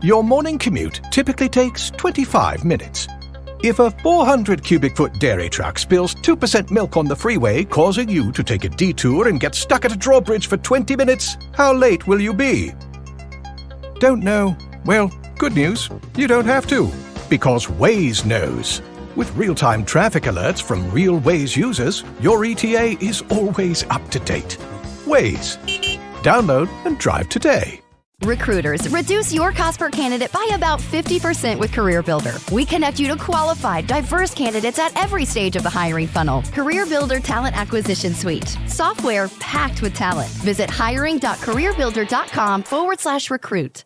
Your morning commute typically takes 25 minutes. If a 400 cubic foot dairy truck spills 2% milk on the freeway, causing you to take a detour and get stuck at a drawbridge for 20 minutes, how late will you be? Don't know? Well, good news, you don't have to, because Waze knows. With real-time traffic alerts from real Waze users, your ETA is always up to date. Waze. Download and drive today. Recruiters, reduce your cost per candidate by about 50% with CareerBuilder. We connect you to qualified, diverse candidates at every stage of the hiring funnel. CareerBuilder Talent Acquisition Suite. Software packed with talent. Visit hiring.careerbuilder.com/recruit.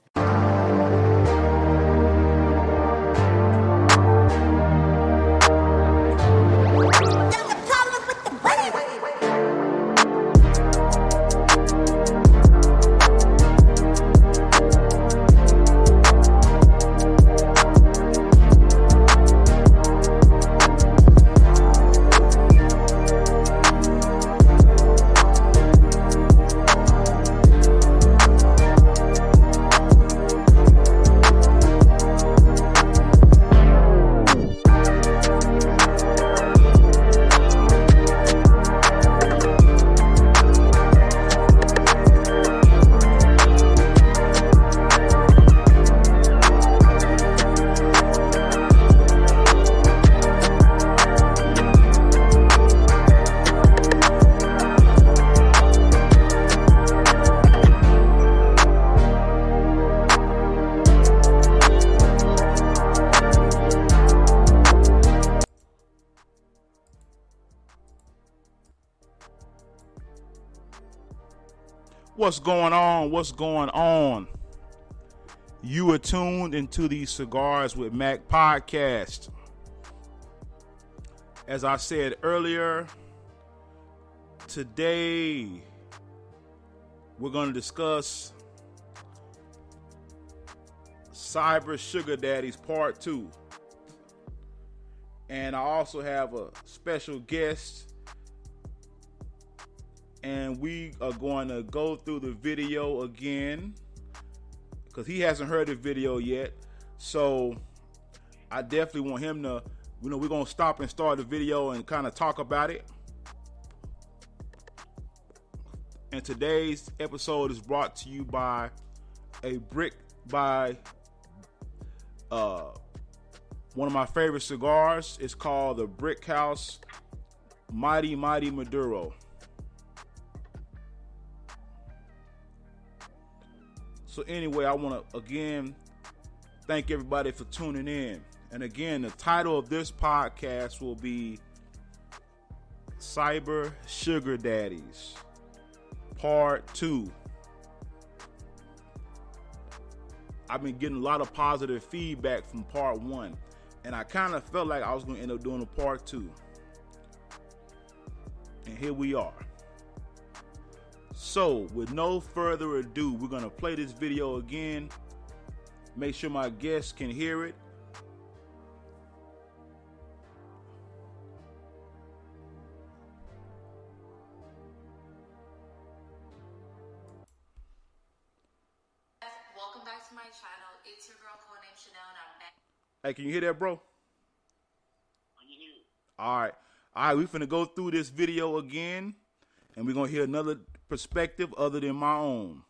What's going on? What's going on? You are tuned into the Cigars with Mac podcast. As I said earlier, today we're going to discuss Cyber Sugar Daddies Part 2. And I also have a special guest. And we are going to go through the video again because he hasn't heard the video yet. So I definitely want him to, we're going to stop and start the video and kind of talk about it. And today's episode is brought to you by one of my favorite cigars. It's called the Brick House Mighty Maduro. So anyway, I want to again thank everybody for tuning in. And again, the title of this podcast will be Cyber Sugar Daddies Part 2. I've been getting a lot of positive feedback from Part 1. And I kind of felt like I was going to end up doing a Part 2. And here we are. So, with no further ado, we're going to play this video again. Make sure my guests can hear it. Welcome back to my channel. It's your girl codename Chanel and I'm back. Hey, can you hear that, bro? I can hear you. All right, we're finna go through this video again. And we're going to hear another perspective other than my own.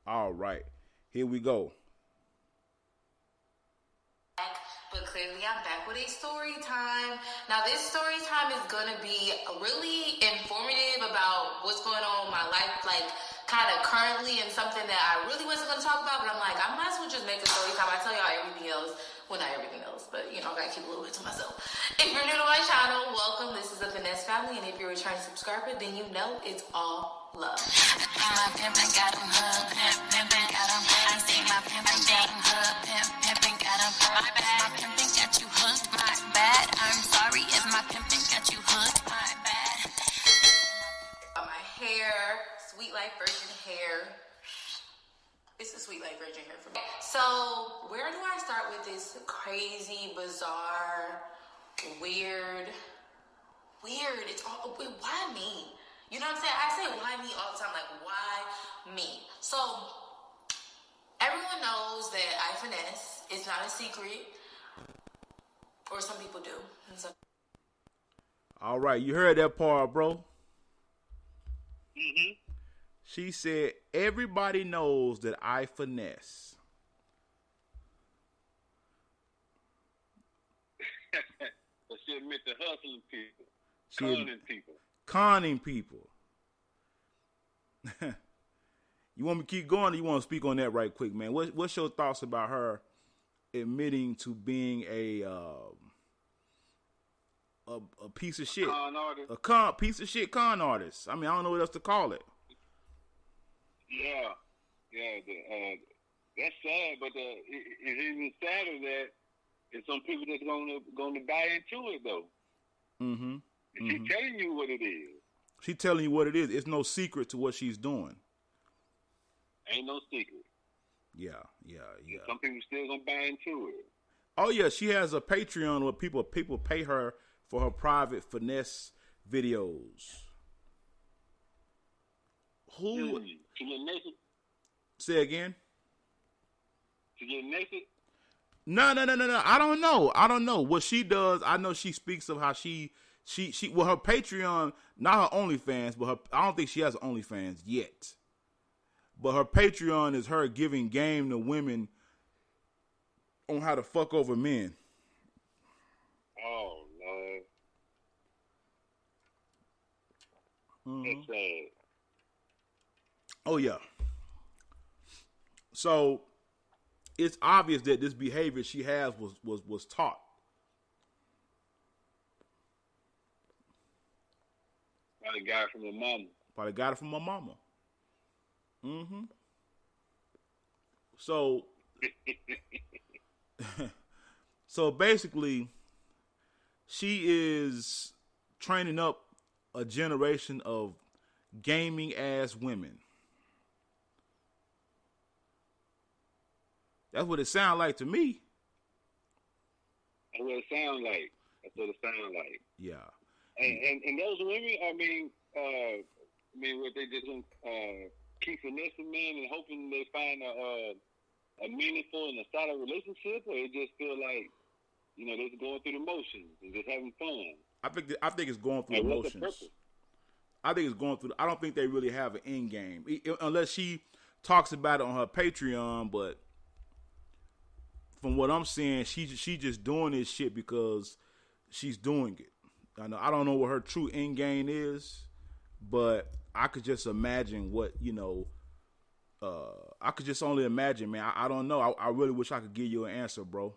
All right. Here we go. But clearly I'm back with a story time. Now this story time is going to be really informative about what's going on in my life, like kind of currently, and something that I really wasn't going to talk about, but I'm like, I might as well just make a story time. I tell y'all everything else. Well, not everything else, but I gotta keep a little bit to myself. If you're new to my channel, welcome. This is the Finesse family, and if you're a returning subscriber, then you know it's all love. My pimpin' got him hooked, pimpin' got him. I see my pimpin' got him hooked, pimpin' got him. My bad, my pimpin' got you hooked. My bad, I'm sorry if my pimpin' got you hooked. My bad. My hair, Sweet Life Virgin hair. It's a Sweet Life Virgin hair for me. So, where do I start with this crazy, bizarre, weird? It's all, why me? You know what I'm saying? I say why me all the time, like why me? So, knows that I finesse. It's not a secret. Or some people do. And so. All right, you heard that part, bro. Mm-hmm. She said, everybody knows that I finesse. But she admit to hustling people. Conning people. You want me to keep going, or you want to speak on that right quick, man? What's your thoughts about her admitting to being a piece of shit, con artist. piece of shit con artist? I mean, I don't know what else to call it. Yeah. That's sad, but it's even sadder that it's some people that's gonna buy into it though. Mm-hmm. She's telling you what it is. She's telling you what it is. It's no secret to what she's doing. Ain't no secret. Yeah. Some people still gonna buy into it. Oh yeah, she has a Patreon where people pay her for her private finesse videos. Who? She get naked. Say again. She get naked. No. I don't know what she does. I know she speaks of how she well, her Patreon, not her OnlyFans, but I don't think she has OnlyFans yet. But her Patreon is her giving game to women on how to fuck over men. Oh Lord. Mm-hmm. That's sad. Oh yeah. So it's obvious that this behavior she has was taught. By the guy from her mama. By the guy from my mama. Mm-hmm. So, so basically, she is training up a generation of gaming ass women. That's what it sounds like to me. That's what it sounds like. Yeah. And those women, what they just keep finessing men and hoping they find a meaningful and a solid relationship, or it just feel like, they're just going through the motions and just having fun. I think it's going through the motions. I think it's going through. I don't think they really have an end game, unless she talks about it on her Patreon. But from what I'm seeing, she just doing this shit because she's doing it. I don't know what her true end game is, but I could just imagine what, I could just only imagine, man. I don't know. I really wish I could give you an answer, bro.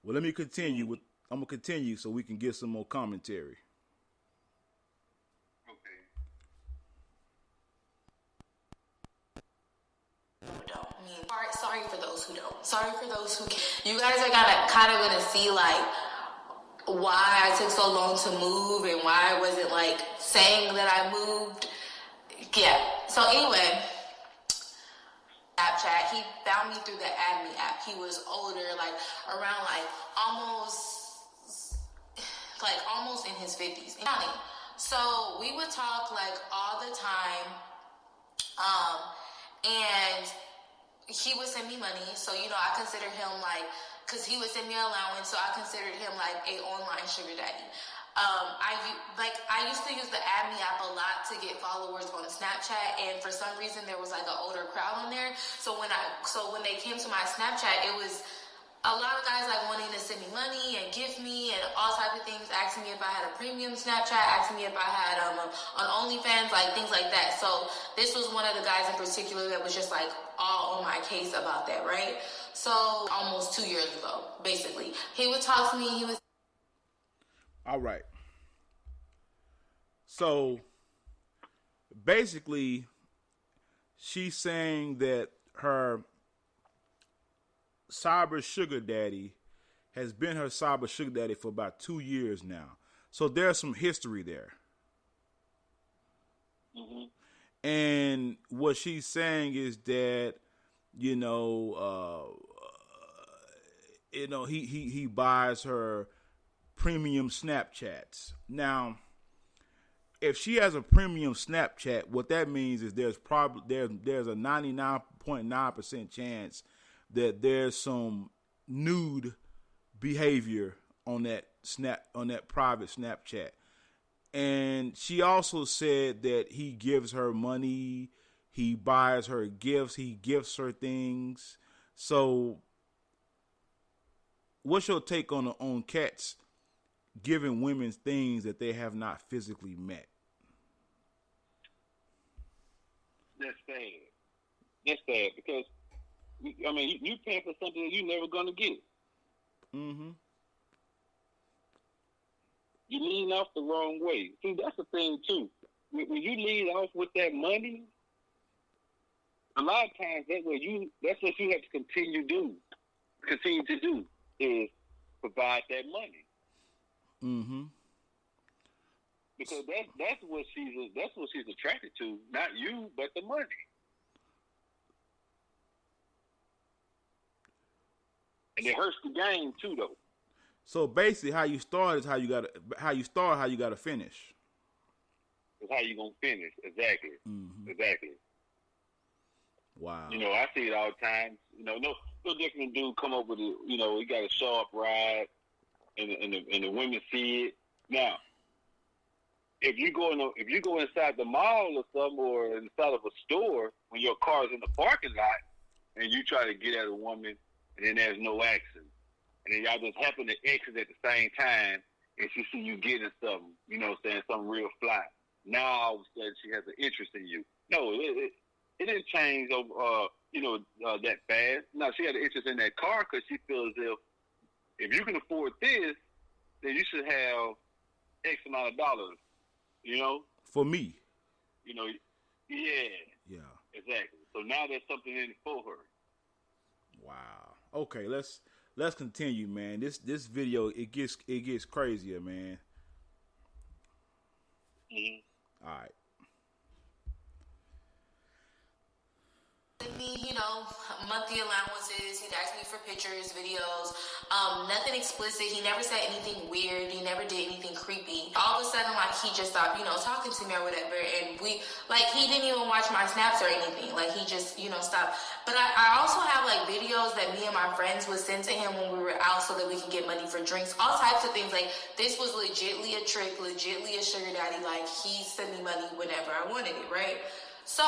Well, let me continue I'm going to continue so we can get some more commentary. Sorry for those who don't. Sorry for those who. You guys are kind of gonna see like why I took so long to move and why I wasn't like saying that I moved. Yeah. So anyway, Snapchat. He found me through the Add Me app. He was older, like around like almost in his 50s. So we would talk like all the time, and he would send me money, so I consider him like, because he would send me an allowance, so I considered him like a online sugar daddy. I used to use the Add Me app a lot to get followers on Snapchat, and for some reason there was like an older crowd on there. So when they came to my Snapchat, it was a lot of guys like wanting to send me money and gift me and all type of things, asking me if I had a premium Snapchat, asking me if I had an OnlyFans, like things like that. So this was one of the guys in particular that was just like all on my case about that, right? So almost 2 years ago, basically, he would talk to me. He was all right. So basically, she's saying that her cyber sugar daddy has been her cyber sugar daddy for about 2 years now. So there's some history there. Mm-hmm. And what she's saying is that, he buys her premium Snapchats. Now, if she has a premium Snapchat, what that means is there's probably there's a 99.9% chance that there's some nude behavior on that private Snapchat. And she also said that he gives her money, he buys her gifts, he gifts her things. So what's your take on cats giving women things that they have not physically met? That's sad. That's sad because, I mean, you paying for something that you're never going to get. Mm-hmm. You lean off the wrong way. See, that's the thing, too. When you lead off with that money, a lot of times that's what you have to continue to do is provide that money. Mm-hmm. Because that's what she's attracted to, not you, but the money. And it hurts the game too, though. So basically, how you start is how you gotta finish. It's how you gonna finish, exactly. Mm-hmm. Exactly. Wow. You know, I see it all the time. You know, no different dude come up with it. You know, he got a sharp ride, and the women see it. Now, if you go inside the mall or something, or inside of a store when your car's in the parking lot, and you try to get at a woman, and then there's no action, and then y'all just happen to exit at the same time, and she see you getting something, you know what I'm saying, something real fly. Now all of a sudden she has an interest in you. No, it didn't change that fast. No, she had an interest in that car because she feels if you can afford this, then you should have X amount of dollars. You know? For me. You know, yeah. Exactly. So now there's something in it for her. Wow. Okay, let's continue, man. This video it gets crazier, man. Mm-hmm. All right. Me, you know, monthly allowances. He'd ask me for pictures, videos, nothing explicit. He never said anything weird. He never did anything creepy. All of a sudden, like, he just stopped, you know, talking to me or whatever. And he didn't even watch my snaps or anything. Like, he just, you know, stopped. But I also have, like, videos that me and my friends would send to him when we were out so that we could get money for drinks. All types of things. Like, this was legitly a trick, legitly a sugar daddy. Like, he sent me money whenever I wanted it, right? So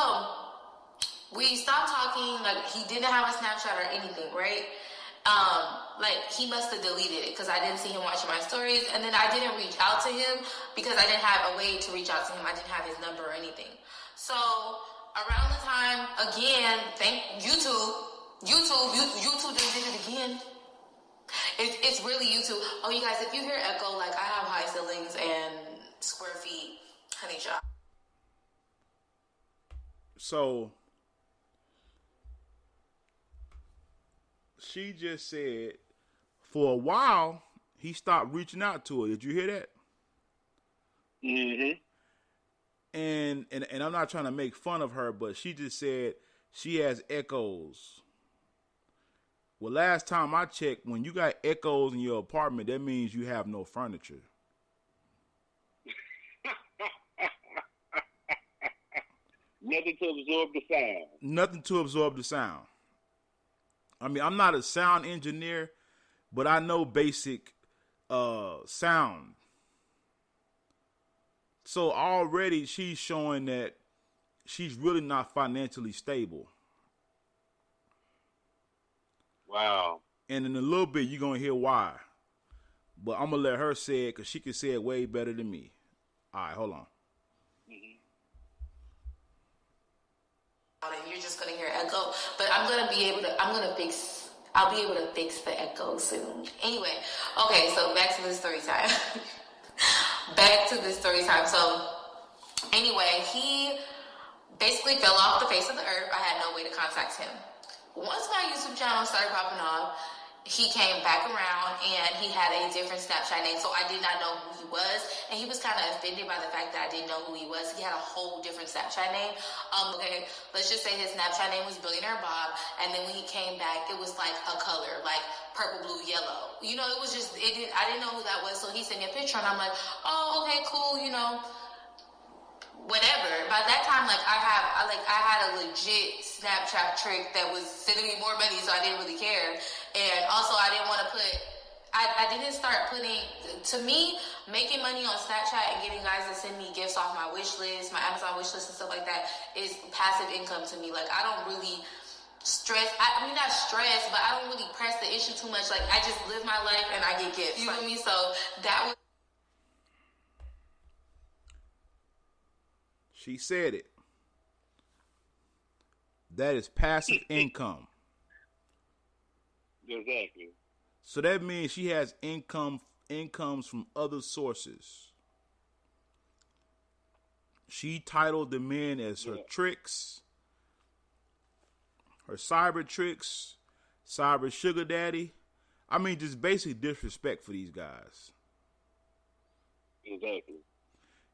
we stopped talking. Like, he didn't have a Snapchat or anything, right? Like, he must have deleted it because I didn't see him watching my stories. And then I didn't reach out to him because I didn't have a way to reach out to him. I didn't have his number or anything. So around the time, again, thank YouTube just did it again. It's really YouTube. Oh, you guys, if you hear echo, like, I have high ceilings and square feet, honey shop. So she just said for a while he stopped reaching out to her. Did you hear that? Mm-hmm. And I'm not trying to make fun of her, but she just said she has echoes. Well, last time I checked, when you got echoes in your apartment, that means you have no furniture. Nothing to absorb the sound. Nothing to absorb the sound. I mean, I'm not a sound engineer, but I know basic sound. So already she's showing that she's really not financially stable. Wow. And in a little bit, you're going to hear why. But I'm going to let her say it because she can say it way better than me. All right, hold on. And you're just gonna hear echo, but I'll be able to fix the echo soon. Anyway, okay, so back to the story time. So anyway, he basically fell off the face of the earth. I had no way to contact him. Once my YouTube channel started popping off, he came back around and he had a different Snapchat name, so I did not know who he was, and he was kind of offended by the fact that I didn't know who he was. He had a whole different Snapchat name. Okay, let's just say his Snapchat name was Billionaire Bob, and then when he came back, it was like a color, like purple, blue, yellow. You know, it was just, I didn't know who that was, so he sent me a picture, and I'm like, oh, okay, cool, you know. whatever. By that time, like I had a legit Snapchat trick that was sending me more money, so I didn't really care. And also, I didn't want to put. I didn't start putting. To me, making money on Snapchat and getting guys to send me gifts off my wish list, my Amazon wish list, and stuff like that is passive income to me. Like I don't really stress. I mean, not stress, but I don't really press the issue too much. Like I just live my life and I get gifts. You know what I mean? So that was. She said it. That is passive income. Exactly. So that means she has incomes from other sources. She titled the men as her tricks, her cyber tricks, cyber sugar daddy. I mean, just basic disrespect for these guys. Exactly.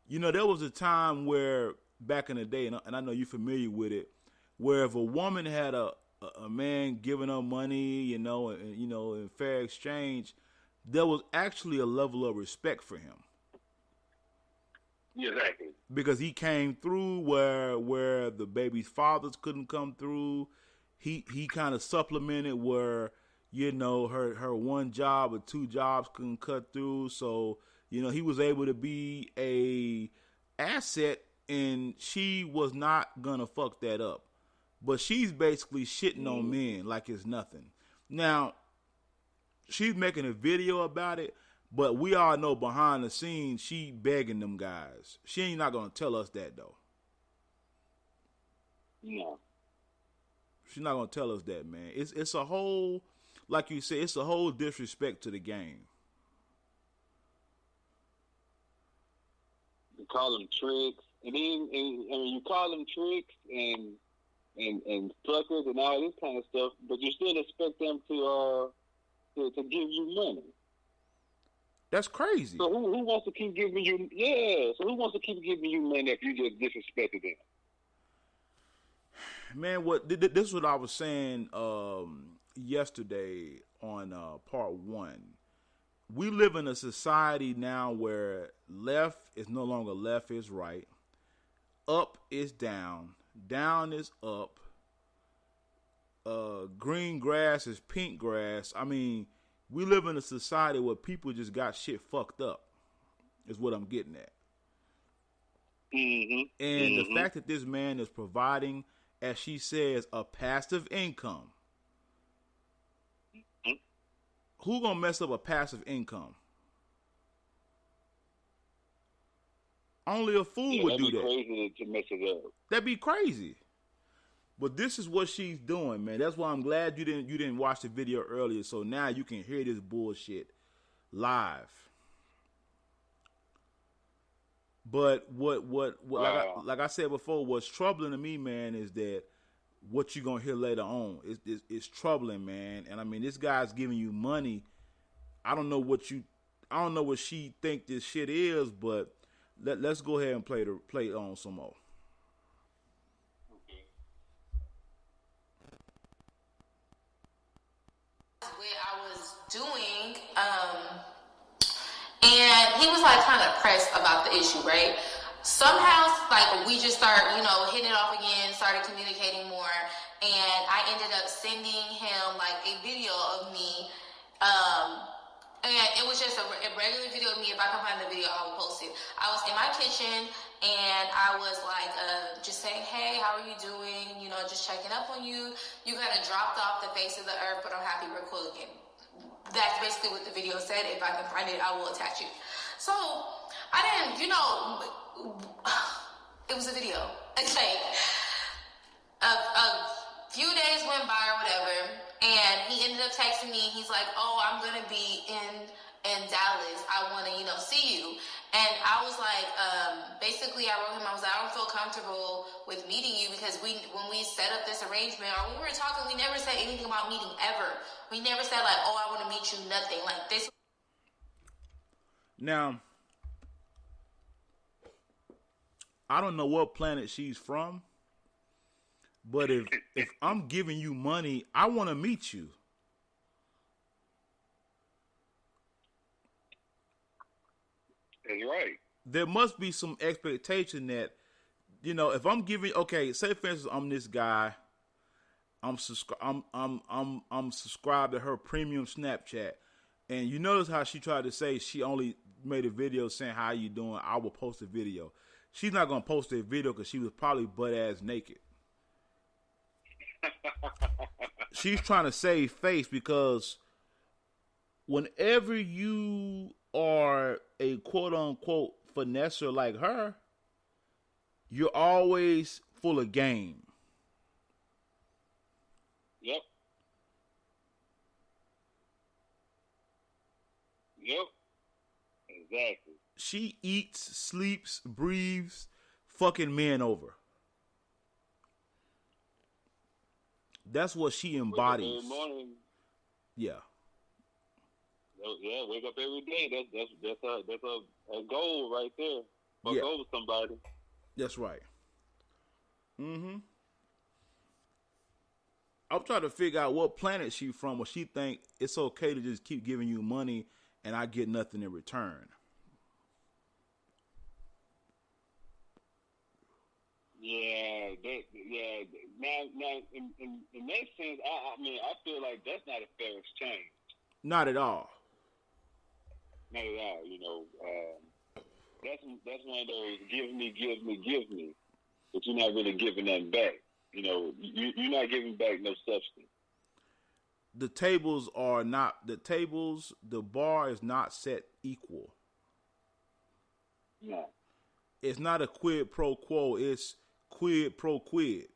You know, there was a time where, back in the day, and I know you're familiar with it, where if a woman had a man giving her money, in fair exchange, there was actually a level of respect for him. Exactly. Because he came through where the baby's fathers couldn't come through. He kind of supplemented where, her one job or two jobs couldn't cut through. So, he was able to be a asset, and she was not gonna fuck that up. But she's basically shitting on men like it's nothing. Now, she's making a video about it, but we all know behind the scenes she begging them guys. She ain't not gonna tell us that though. No. She's not gonna tell us that, man. It's a whole, like you said, it's a whole disrespect to the game. You call them tricks, and then you call them tricks and suckers and all this kind of stuff, but you still expect them to give you money. That's crazy. So who wants to keep giving you? Yeah. So who wants to keep giving you money if you just disrespected them? Man, this is what I was saying yesterday on part one. We live in a society now where left is no longer left is right, up is down, down is up, green grass is pink grass. I mean, we live in a society where people just got shit fucked up, is what I'm getting at. Mm-hmm. And the fact that this man is providing, as she says, a passive income. Who gonna mess up a passive income? Only a fool would do that. That'd be crazy to mess it up. That'd be crazy. But this is what she's doing, man. That's why I'm glad you didn't watch the video earlier, so now you can hear this bullshit live. But what wow. like I said before, what's troubling to me, man, is that what you're gonna hear later on is troubling, man. And I mean, this guy's giving you money. I don't know what she think this shit is, but let's go ahead and play it on some more. What I was doing, and he was like kind of pressed about the issue, right? Somehow, like, we just start, hitting it off again, started communicating more, and I ended up sending him like a video of me, and it was just a regular video of me. If I can find the video, I will post it. I was in my kitchen, and I was like, just saying, hey, how are you doing? Just checking up on you. You kind of dropped off the face of the earth, but I'm happy we're cool again. That's basically what the video said. If I can find it, I will attach it. So I didn't, it was a video. It's like a few days went by or whatever, and he ended up texting me. He's like, "Oh, I'm gonna be in Dallas. I want to, see you." And I was like, basically, I wrote him. I was like, I don't feel comfortable with meeting you because when we set up this arrangement or when we were talking, we never said anything about meeting ever. We never said like, "Oh, I want to meet you." Nothing like this. Now, I don't know what planet she's from, but if I'm giving you money, I want to meet you. That's right. There must be some expectation that you know, if I'm giving, okay, say for instance, I'm this guy, I'm subscribed to her premium Snapchat, and you notice how she tried to say she only made a video saying how you doing. I will post a video. She's not gonna post a video because she was probably butt ass naked. She's trying to save face because whenever you are a quote unquote finesser like her, you're always full of game. Yep. Exactly. She eats, sleeps, breathes, fucking men over. That's what she embodies. Every morning. Yeah. Yeah, wake up every day. That's a goal right there. Fuck over somebody. That's right. Mm-hmm. I'm trying to figure out what planet she's from, where she think it's okay to just keep giving you money and I get nothing in return. Yeah. Now, in that sense, I mean, I feel like that's not a fair exchange. Not at all. Not at all. You know, that's one of those give me, but you're not really giving nothing back. You know, you're not giving back no substance. The bar is not set equal. No. It's not a quid pro quo, it's quid pro quid.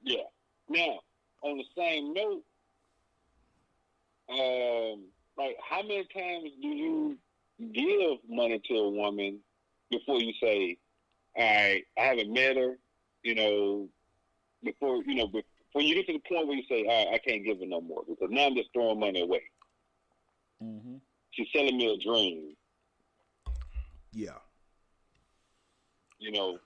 Yeah. Now, on the same note, like how many times do you give money to a woman before you say, all right, I haven't met her, you know, before you get to the point where you say, all right, I can't give her no more because now I'm just throwing money away. Mm-hmm. She's selling me a dream. Yeah. You know,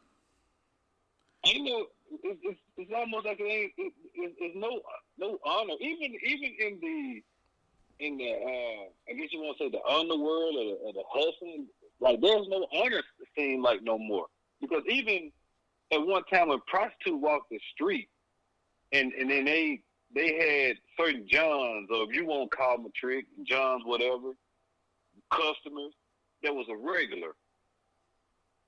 ain't no. It's almost like it's no honor. Even in the I guess you want to say the underworld or the hustling. Like there's no honor scene like no more because even at one time when prostitute walked the street and then they had certain Johns or if you won't call them a trick Johns whatever customers that was a regular.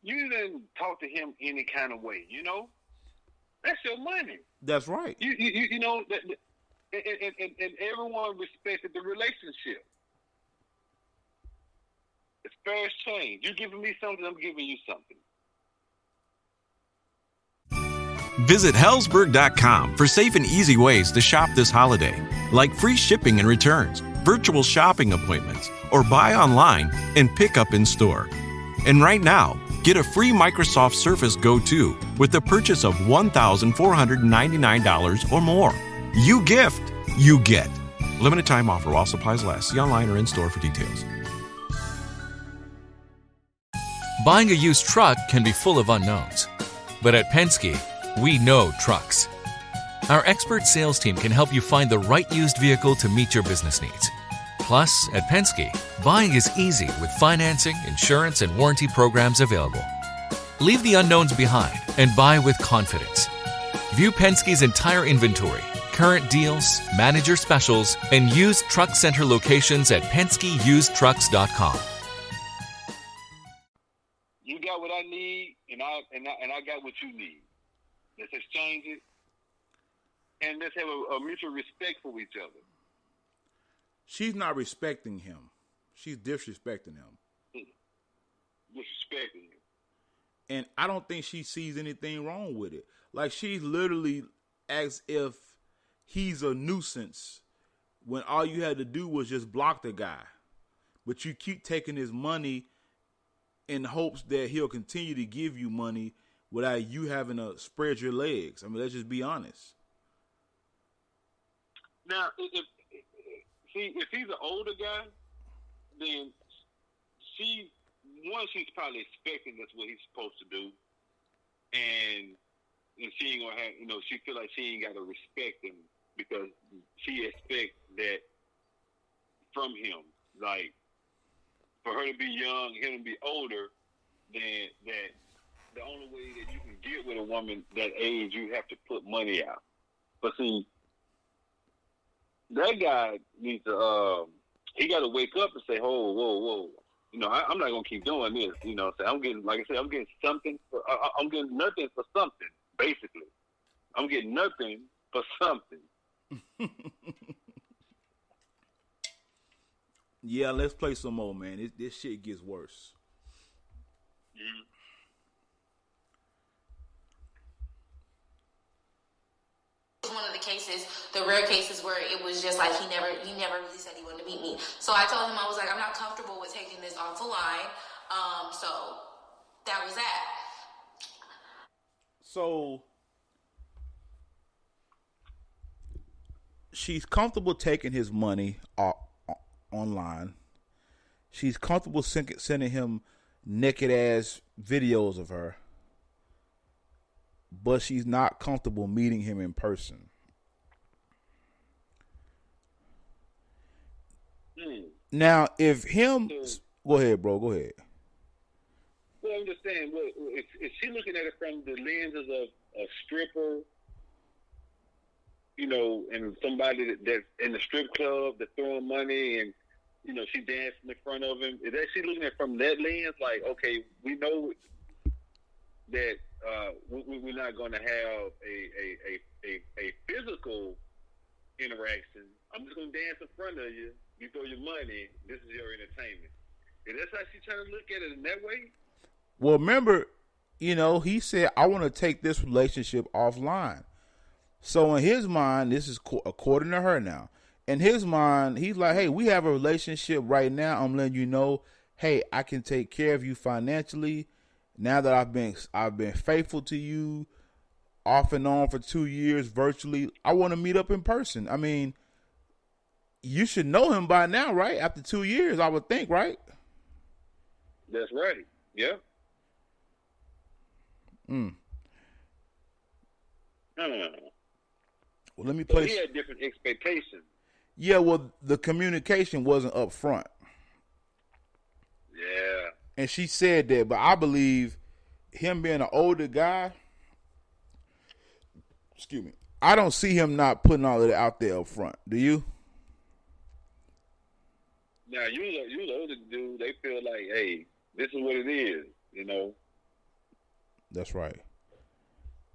You didn't talk to him any kind of way, you know. That's your money. That's right. You know that, and everyone respected the relationship. It's fair exchange. You giving me something, I'm giving you something. Visit Hellsberg.com for safe and easy ways to shop this holiday, like free shipping and returns, virtual shopping appointments, or buy online and pick up in store. And right now, get a free Microsoft Surface Go 2 with the purchase of $1,499 or more. You gift, you get. Limited time offer while supplies last. See online or in store for details. Buying a used truck can be full of unknowns. But at Penske, we know trucks. Our expert sales team can help you find the right used vehicle to meet your business needs. Plus, at Penske, buying is easy with financing, insurance, and warranty programs available. Leave the unknowns behind and buy with confidence. View Penske's entire inventory, current deals, manager specials, and used truck center locations at PenskeUsedTrucks.com. You got what I need, and I got what you need. Let's exchange it, and let's have a mutual respect for each other. She's not respecting him. She's disrespecting him. Disrespecting him. And I don't think she sees anything wrong with it. Like, she literally acts if he's a nuisance when all you had to do was just block the guy. But you keep taking his money in hopes that he'll continue to give you money without you having to spread your legs. I mean, let's just be honest. Now, if he's an older guy, then she's probably expecting that's what he's supposed to do, and she ain't gonna have, she feel like she ain't got to respect him because she expects that from him. Like for her to be young, him to be older, then that the only way that you can get with a woman that age, you have to put money out. But see, that guy needs to, he got to wake up and say, "Oh, whoa. You know, I'm not gonna keep doing this. You know, so I'm getting, like I said, I'm getting something. I'm getting nothing for something. Basically, I'm getting nothing for something." Yeah, let's play some more, man. This shit gets worse. Mm-hmm. One of the cases, the rare cases where it was just like he never really said he wanted to meet me. So I told him, I was like, I'm not comfortable with taking this off the line. So that was that. So she's comfortable taking his money online. She's comfortable sending him naked ass videos of her. But she's not comfortable meeting him in person. Now, if him... Go ahead, bro. Go ahead. Well, I'm just saying, is she looking at it from the lenses of a stripper, you know, and somebody that's in the strip club that's throwing money and, you know, she dancing in front of him? Is that she looking at it from that lens? Like, okay, we know that we're not going to have a physical interaction. I'm just going to dance in front of you. You throw your money. This is your entertainment. Is that how she's trying to look at it in that way? Well, remember, you know, he said, I want to take this relationship offline. So in his mind, this is according to her now. In his mind, he's like, hey, we have a relationship right now. I'm letting you know, hey, I can take care of you financially. Now that I've been faithful to you off and on for 2 years virtually, I want to meet up in person. I mean, you should know him by now, right? After 2 years, I would think, right? That's right. Yeah. Well, let me play. So he had different expectations. Yeah, well, the communication wasn't up front. Yeah. And she said that, but I believe him being an older guy, excuse me, I don't see him not putting all of that out there up front. Do you? Now, you the older dude, they feel like, hey, this is what it is, you know? That's right.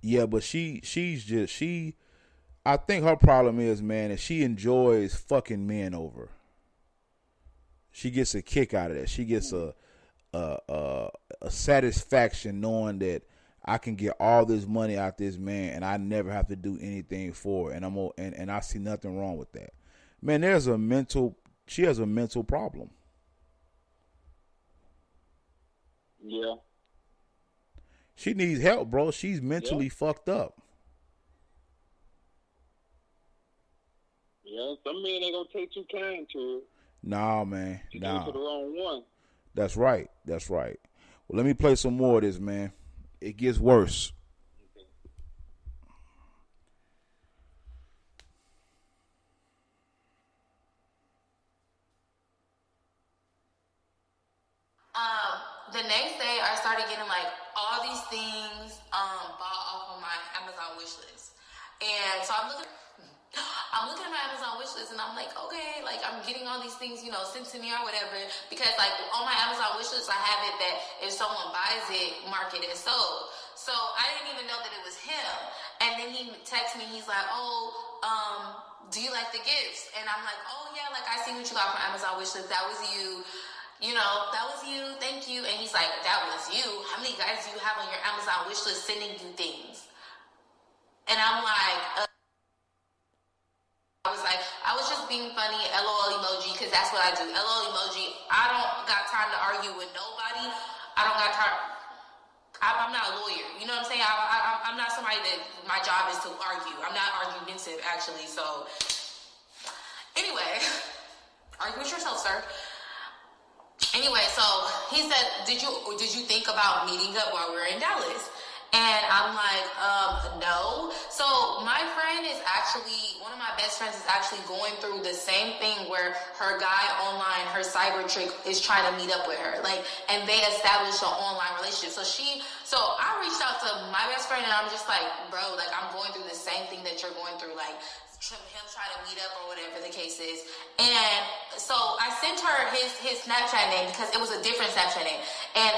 Yeah, but I think her problem is, man, that she enjoys fucking men over. She gets a kick out of that. She gets a satisfaction knowing that I can get all this money out this man and I never have to do anything for it. And I see nothing wrong with that. Man, she has a mental problem. Yeah. She needs help, bro. She's mentally fucked up. Yeah, some men ain't gonna take too kind to her. Nah, man. She nah. goes to the wrong one. That's right. That's right. Well, let me play some more of this, man. It gets worse. The next day, I started getting like all these things bought off of my Amazon wish list, and so I'm looking at my Amazon wish list, and I'm like, okay, like I'm getting all these things, you know, sent to me or whatever, because like on my Amazon wish list, I have it that if someone buys it, mark it as sold. So I didn't even know that it was him, and then he texted me. He's like, do you like the gifts? And I'm like, oh yeah, like I see what you got from Amazon wish list. That was you. You know, that was you, thank you. And he's like, that was you? How many guys do you have on your Amazon wish list sending you things? And I'm like, I was just being funny, LOL emoji, because that's what I do. LOL emoji. I don't got time to argue with nobody. I don't got time. I'm not a lawyer. You know what I'm saying? I'm not somebody that my job is to argue. I'm not argumentative, actually. So, anyway, argue with yourself, sir. Anyway, so he said, did you think about meeting up while we were in Dallas? And I'm like, no. So my friend is actually, one of my best friends is actually going through the same thing where her guy online, her cyber trick is trying to meet up with her. Like, and they established an online relationship. So I reached out to my best friend and I'm just like, bro, like I'm going through the same thing that you're going through. Like, him trying to meet up or whatever the case is. And so I sent her his Snapchat name because it was a different Snapchat name. And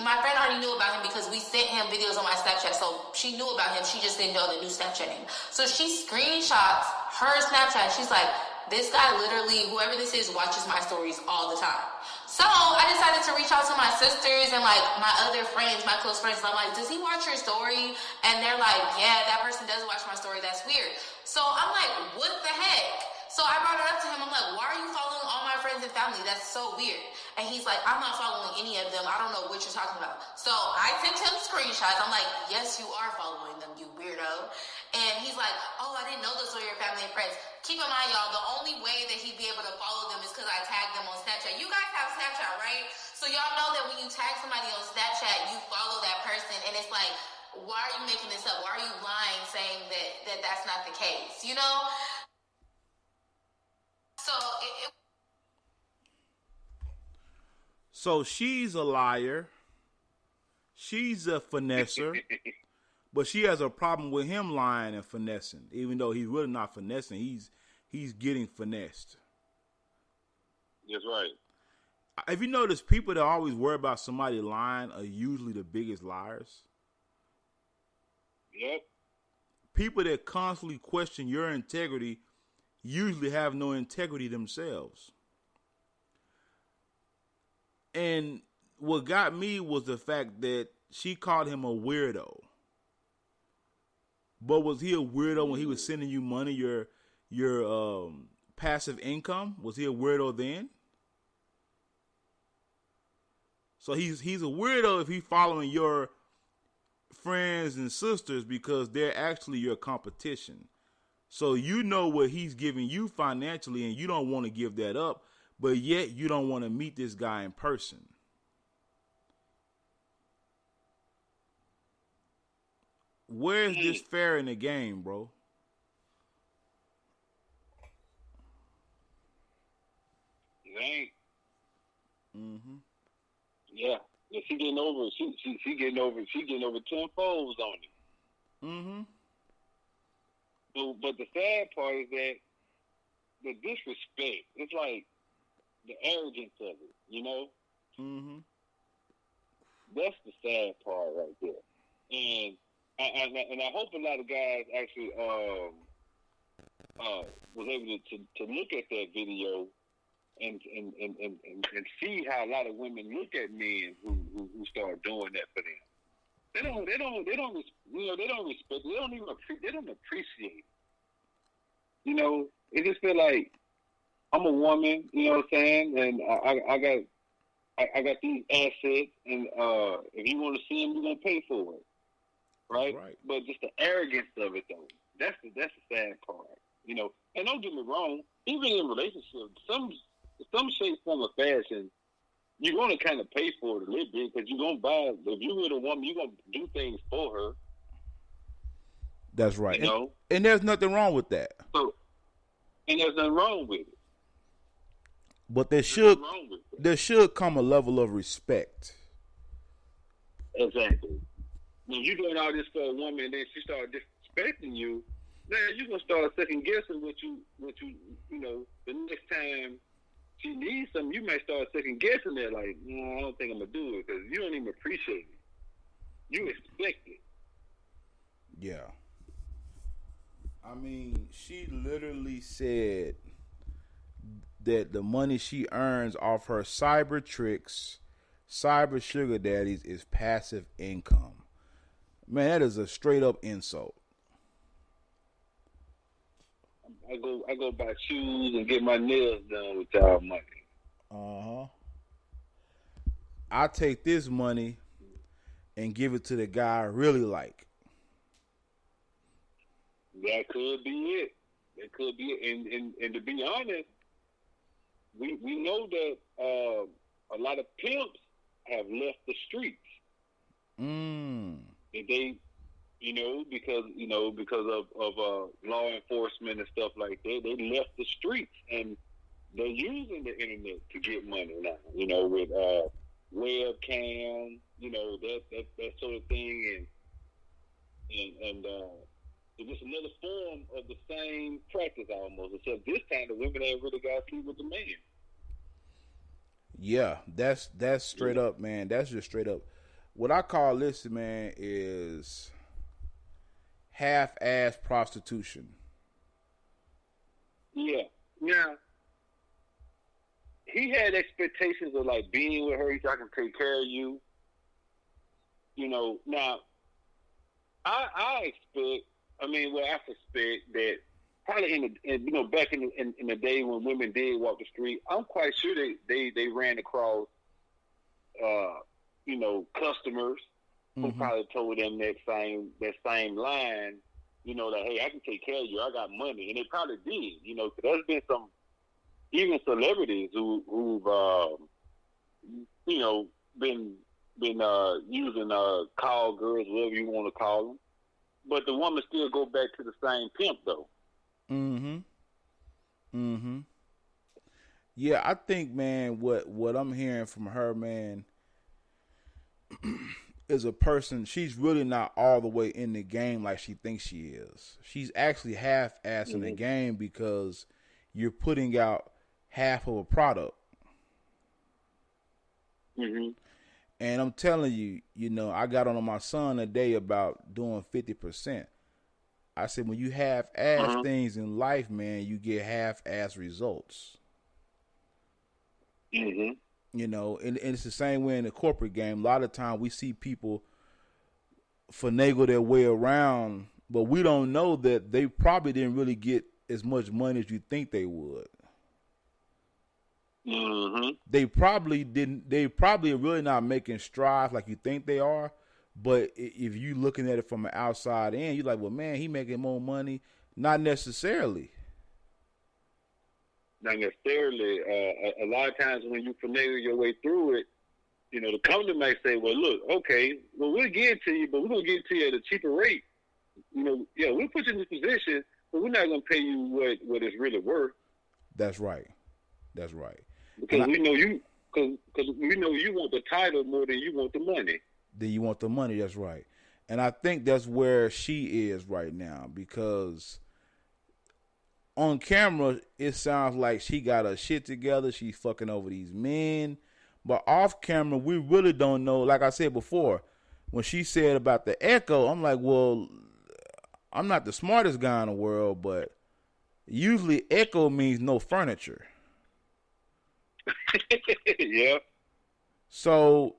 my friend already knew about him because we sent him videos on my Snapchat. So she knew about him. She just didn't know the new Snapchat name. So she screenshots her Snapchat. She's like, this guy literally, whoever this is, watches my stories all the time. So I decided to reach out to my sisters and like my other friends, my close friends. And I'm like, does he watch your story? And they're like, yeah, that person does watch my story. That's weird. So I'm like, what the heck? So I brought it up to him. I'm like, why are you following all my friends and family? That's so weird. And he's like, I'm not following any of them. I don't know what you're talking about. So I sent him screenshots. I'm like, yes, you are following them, you weirdo. And he's like, oh, I didn't know those were your family and friends. Keep in mind, y'all, the only way that he'd be able to follow them is because I tagged them on Snapchat. You guys have Snapchat, right? So y'all know that when you tag somebody on Snapchat, you follow that person. And it's like, why are you making this up? Why are you lying saying that that's not the case? You know? So she's a liar. She's a finesser. But she has a problem with him lying and finessing. Even though he's really not finessing, he's getting finessed. That's right. Have you noticed people that always worry about somebody lying are usually the biggest liars? Yep. People that constantly question your integrity usually have no integrity themselves. And what got me was the fact that she called him a weirdo. But was he a weirdo when he was sending you money, your passive income? Was he a weirdo then? So he's a weirdo if he's following your friends and sisters because they're actually your competition. So you know what he's giving you financially and you don't want to give that up, but yet you don't want to meet this guy in person. Where's this fair in the game, bro? It ain't. Mm-hmm. Yeah. She getting over. She getting over 10 folds on it. Mm-hmm. But the sad part is that the disrespect. It's like the arrogance of it. You know. Mm-hmm. That's the sad part right there. And I hope a lot of guys actually was able to look at that video and see how a lot of women look at men who start doing that for them. They don't respect. They don't appreciate it. You know, it just feel like I'm a woman. You know what I'm saying? And I got these assets, and if you want to see them, you're gonna pay for it. Right? But just the arrogance of it, though, that's the sad part, you know. And don't get me wrong, even in relationships, some shape, form, of fashion, you're gonna kind of pay for it a little bit because you're gonna buy. If you're with a woman, you're gonna do things for her. That's right. You know? And there's nothing wrong with that. So, and there's nothing wrong with it. But there should come a level of respect. Exactly. When you're doing all this for a woman and then she starts disrespecting you, then you're gonna start second guessing what you know, the next time she needs something, you might start second guessing that, like, I don't think I'm gonna do it because you don't even appreciate it. You expect it. Yeah. I mean, she literally said that the money she earns off her cyber tricks, cyber sugar daddies, is passive income. Man, that is a straight up insult. I go buy shoes and get my nails done with y'all money. Uh-huh. I take this money and give it to the guy I really like. That could be it. That could be it. And to be honest, we know that a lot of pimps have left the streets. and they, because of law enforcement and stuff like that, they left the streets and they're using the internet to get money now. With webcam, that sort of thing, and it's just another form of the same practice almost, except this time the women ain't really got to sleep with the man. Yeah, that's straight up, man. That's just straight up. What I call this, man, is half-ass prostitution. Yeah. Now, he had expectations of like being with her. He said, I can take care of you. Now, I suspect that probably back in the day when women did walk the street, I'm quite sure they ran across customers who probably told them that same line, that hey, I can take care of you, I got money, and they probably did, because there's been some even celebrities who've been using call girls, whatever you want to call them, but the woman still go back to the same pimp though. Yeah, I think, man, what I'm hearing from her, man, is a person, she's really not all the way in the game like she thinks she is. She's actually half-assing the game because you're putting out half of a product. And I'm telling you, I got on my son today about doing 50%. I said, when you half-ass things in life, man, you get half-ass results. And it's the same way in the corporate game. A lot of times we see people finagle their way around, but we don't know that they probably didn't really get as much money as you think they would. They probably didn't. They probably are really not making strides like you think they are. But if you looking at it from an outside in, you're like, well, man, he making more money. Not necessarily. Not necessarily. A lot of times when you finagle your way through it, the company might say, well, look, okay, well, we'll give it to you, but we're going to give it to you at a cheaper rate. We'll put you in this position, but we're not going to pay you what it's really worth. That's right. That's right. Because we know you want the title more than you want the money. Then you want the money, that's right. And I think that's where she is right now, because on camera, it sounds like she got her shit together. She's fucking over these men. But off camera, we really don't know. Like I said before, when she said about the echo, I'm like, well, I'm not the smartest guy in the world, but usually echo means no furniture. Yeah. So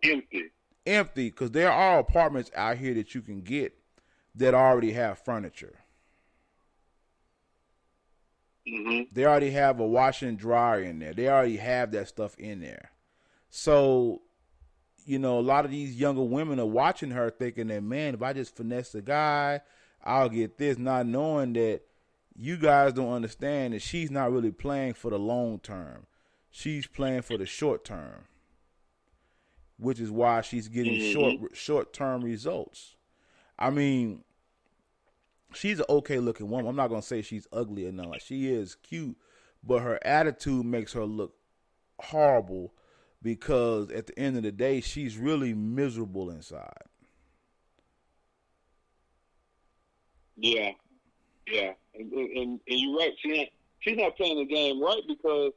empty, because there are apartments out here that you can get that already have furniture. They already have a washer and dryer in there. They already have that stuff in there. So, a lot of these younger women are watching her thinking that, man, if I just finesse the guy, I'll get this, not knowing that you guys don't understand that she's not really playing for the long term. She's playing for the short term, which is why she's getting short-term results. I mean, she's an okay-looking woman. I'm not going to say she's ugly or nothing. Like, she is cute, but her attitude makes her look horrible because at the end of the day, she's really miserable inside. Yeah. And you're right. She's not playing the game right, because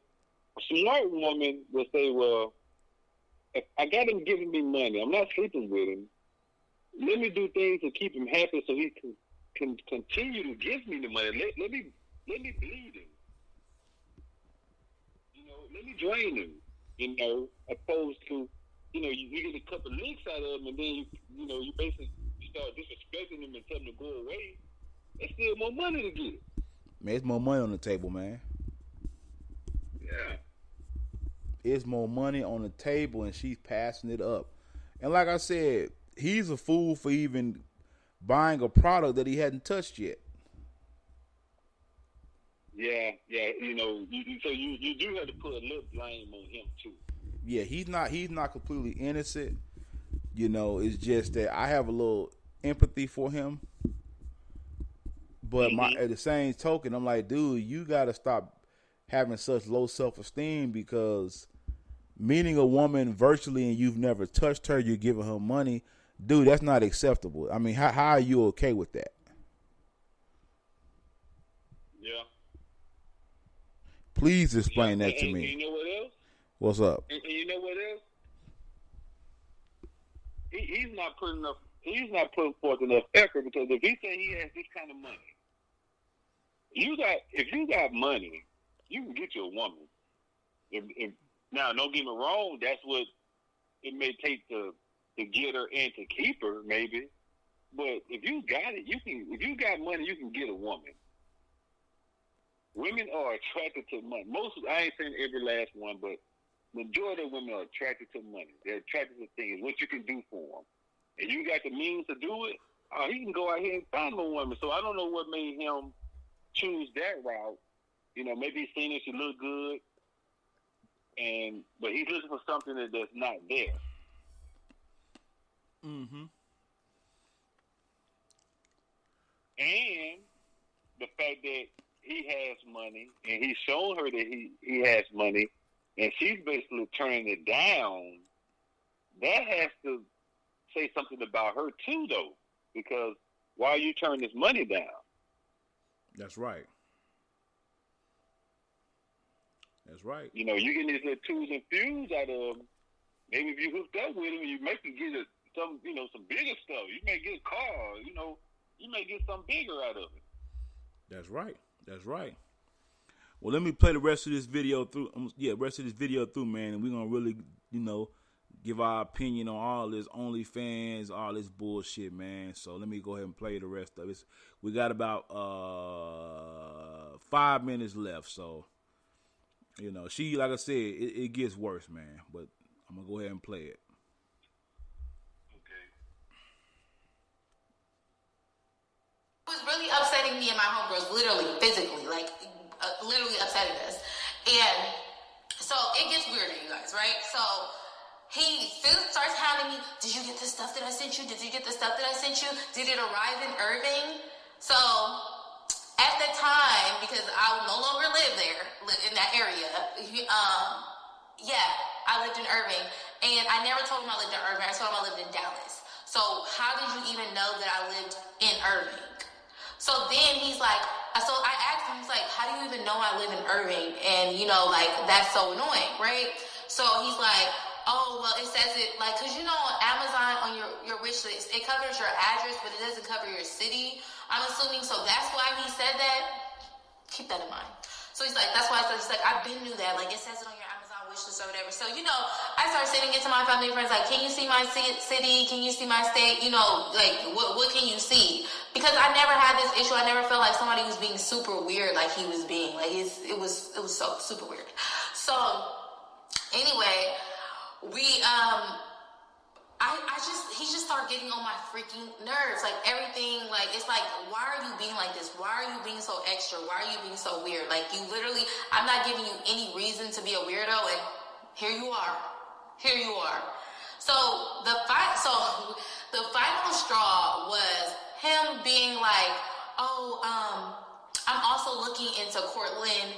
a smart woman will say, well, if I got him giving me money, I'm not sleeping with him. Let me do things to keep him happy so he can continue to give me the money. Let me bleed him. Let me drain him. Opposed to, you get a couple licks out of him and then you basically start disrespecting him and telling him to go away. There's still more money to get. Man, it's more money on the table, man. Yeah. It's more money on the table, and she's passing it up. And like I said, he's a fool for even buying a product that he hadn't touched yet. Yeah. So you do have to put a little blame on him too. Yeah, he's not completely innocent. It's just that I have a little empathy for him. But at the same token, I'm like, dude, you got to stop having such low self-esteem, because meeting a woman virtually and you've never touched her, you're giving her money, dude, that's not acceptable. I mean, how are you okay with that? Yeah. Please explain that to me. You know what else? What's up? And you know what else? He's not putting forth enough effort, because if he say he has this kind of money, if you got money, you can get you a woman. Now, don't get me wrong, that's what it may take to get her and to keep her, maybe. But if you got it, if you got money, you can get a woman. Women are attracted to money. I ain't saying every last one, but majority of women are attracted to money. They're attracted to things, what you can do for them. And you got the means to do it, he can go out here and find a woman. So I don't know what made him choose that route. You know, maybe he's seen that she look good, but he's looking for something that's not there. Mm-hmm. And the fact that he has money, and he's shown her that he has money, and she's basically turning it down, that has to say something about her too, though, because why are you turning this money down? That's right. That's right. You know, you getting these little twos and fews out of him. Maybe if you hooked up with him, you may get some bigger stuff. You may get a car. You know, you may get something bigger out of it. That's right. That's right. Well, let me play the rest of this video through. Man, and we're gonna really, give our opinion on all this OnlyFans, all this bullshit, man. So let me go ahead and play the rest of it. We got about 5 minutes left, so she, like I said, it gets worse, man. But I'm gonna go ahead and play it. It was really upsetting me and my homegirls, literally, physically, literally upsetting us. And so it gets weirder, you guys, right? So he starts hounding me. Did you get the stuff that I sent you? Did you get the stuff that I sent you? Did it arrive in Irving? So at the time, because I no longer live in that area, I lived in Irving. And I never told him I lived in Irving. I told him I lived in Dallas. So how did you even know that I lived in Irving? So then he's like, so I asked him, he's like, how do you even know I live in Irving? And, that's so annoying, right? So he's like, oh, well, it says it, because, on Amazon, on your wish list, it covers your address, but it doesn't cover your city, I'm assuming. So that's why he said that. Keep that in mind. So he's like, that's why he's like, I've been knew that. It says it on your Amazon wish list or whatever. So, I started sending it to my family and friends, can you see my city? Can you see my state? What can you see? Because I never had this issue. I never felt like somebody was being super weird like he was being. It was so super weird. So, anyway, he just started getting on my freaking nerves. Everything, it's why are you being like this? Why are you being so extra? Why are you being so weird? You literally, I'm not giving you any reason to be a weirdo, and here you are. So the final straw was him being like, I'm also looking into Cortland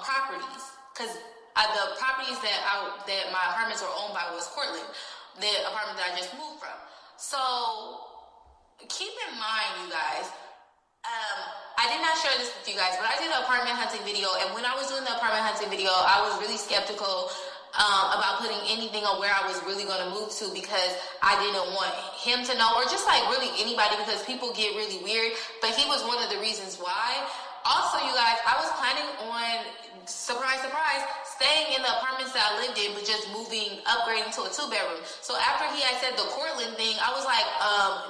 properties, because the properties that my apartments were owned by was Cortland, the apartment that I just moved from. So keep in mind, you guys, I did not share this with you guys, but I did an apartment hunting video, and when I was doing the apartment hunting video, I was really skeptical about putting anything on where I was really going to move to, because I didn't want him to know, or just really anybody, because people get really weird. But he was one of the reasons why. Also, you guys, I was planning on, surprise, surprise, staying in the apartments that I lived in, but just upgrading to a 2-bedroom. So after he had said the Cortland thing, I was like,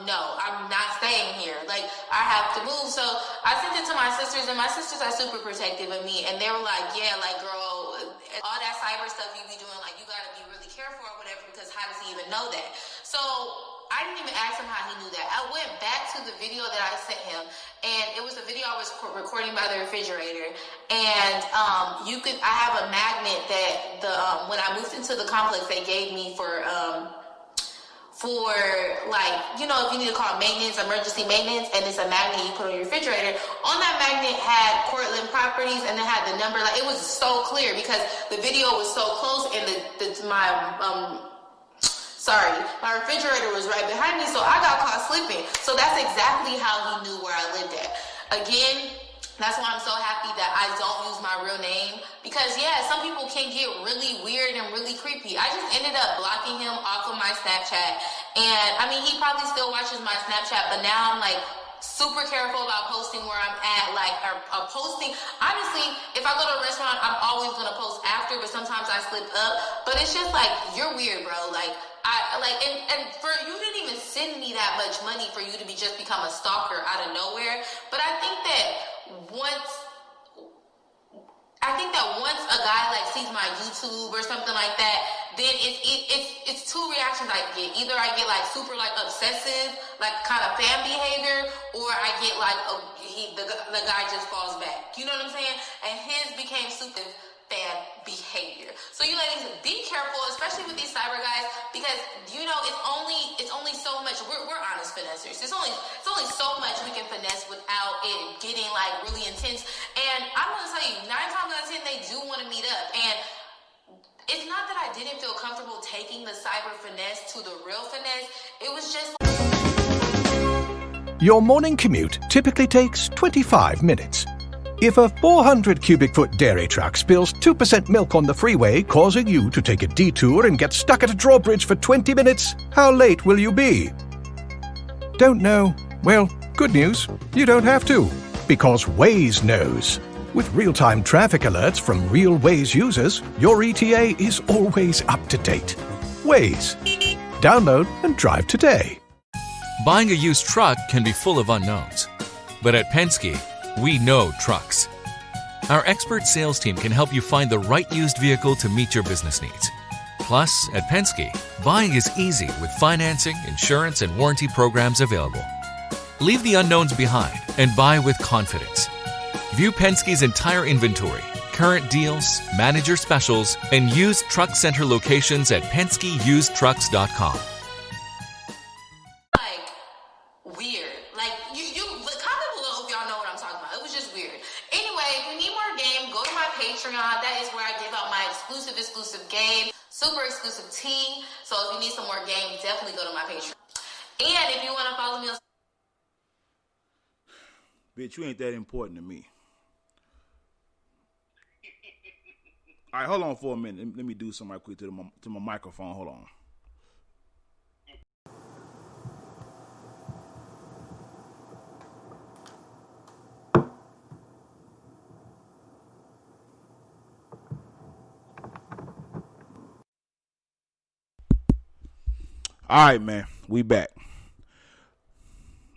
no, I'm not staying here. I have to move. So I sent it to my sisters, and my sisters are super protective of me. And they were like, yeah, girl, all that cyber stuff you be doing, you got to be really careful or whatever, because how does he even know that? So I didn't even ask him how he knew that. I went back to the video that I sent him, and it was a video I was recording by the refrigerator. And I have a magnet that when I moved into the complex, they gave me for for, like, you know, if you need to call maintenance, emergency maintenance, and it's a magnet you put on your refrigerator. On that magnet had Cortland Properties, and it had the number. Like, it was so clear because the video was so close, and my refrigerator was right behind me, so I got caught slipping. So that's exactly how he knew where I lived at. Again, that's why I'm so happy that I don't use my real name, because yeah, some people can get really weird and really creepy. I just ended up blocking him off of my Snapchat, and I mean, he probably still watches my Snapchat, but now I'm like super careful about posting where I'm at, like, or posting. Honestly, if I go to a restaurant, I'm always gonna post after, but sometimes I slip up. But it's just like, you're weird, bro. Like, and for you didn't even send me that much money for you to just become a stalker out of nowhere. But I think that once a guy like sees my YouTube or something like that, then it's two reactions I get. Either I get like super like obsessive, like kind of fan behavior, or I get like the guy just falls back. You know what I'm saying? And his became super fan behavior. So you ladies, be careful, especially with these cyber guys, because you know it's only so much. We're honest finessers. It's only so much we can finesse without it getting like really intense. And I'm gonna tell you, 9 times out of 10 they do want to meet up. And it's not that I didn't feel comfortable taking the cyber finesse to the real finesse. It was just Your morning commute typically takes 25 minutes. If a 400 cubic foot dairy truck spills 2% milk on the freeway, causing you to take a detour and get stuck at a drawbridge for 20 minutes, how late will you be? Don't know? Well, good news, you don't have to, because Waze knows. With real-time traffic alerts from real Waze users, your ETA is always up to date. Waze. Download and drive today. Buying a used truck can be full of unknowns. But at Penske, we know trucks. Our expert sales team can help you find the right used vehicle to meet your business needs. Plus, at Penske, buying is easy with financing, insurance, and warranty programs available. Leave the unknowns behind and buy with confidence. View Penske's entire inventory, current deals, manager specials, and used truck center locations at PenskeUsedTrucks.com. weird. Like, you comment below if y'all know what I'm talking about. It was just weird. Anyway, if you need more game, go to my Patreon. That is where I give out my exclusive game, super exclusive tea. So if you need some more game, definitely go to my Patreon. And if you want to follow me on... Bitch, you ain't that important to me. All right, hold on for a minute. Let me do something right quick to my microphone. Hold on. All right, man, we back.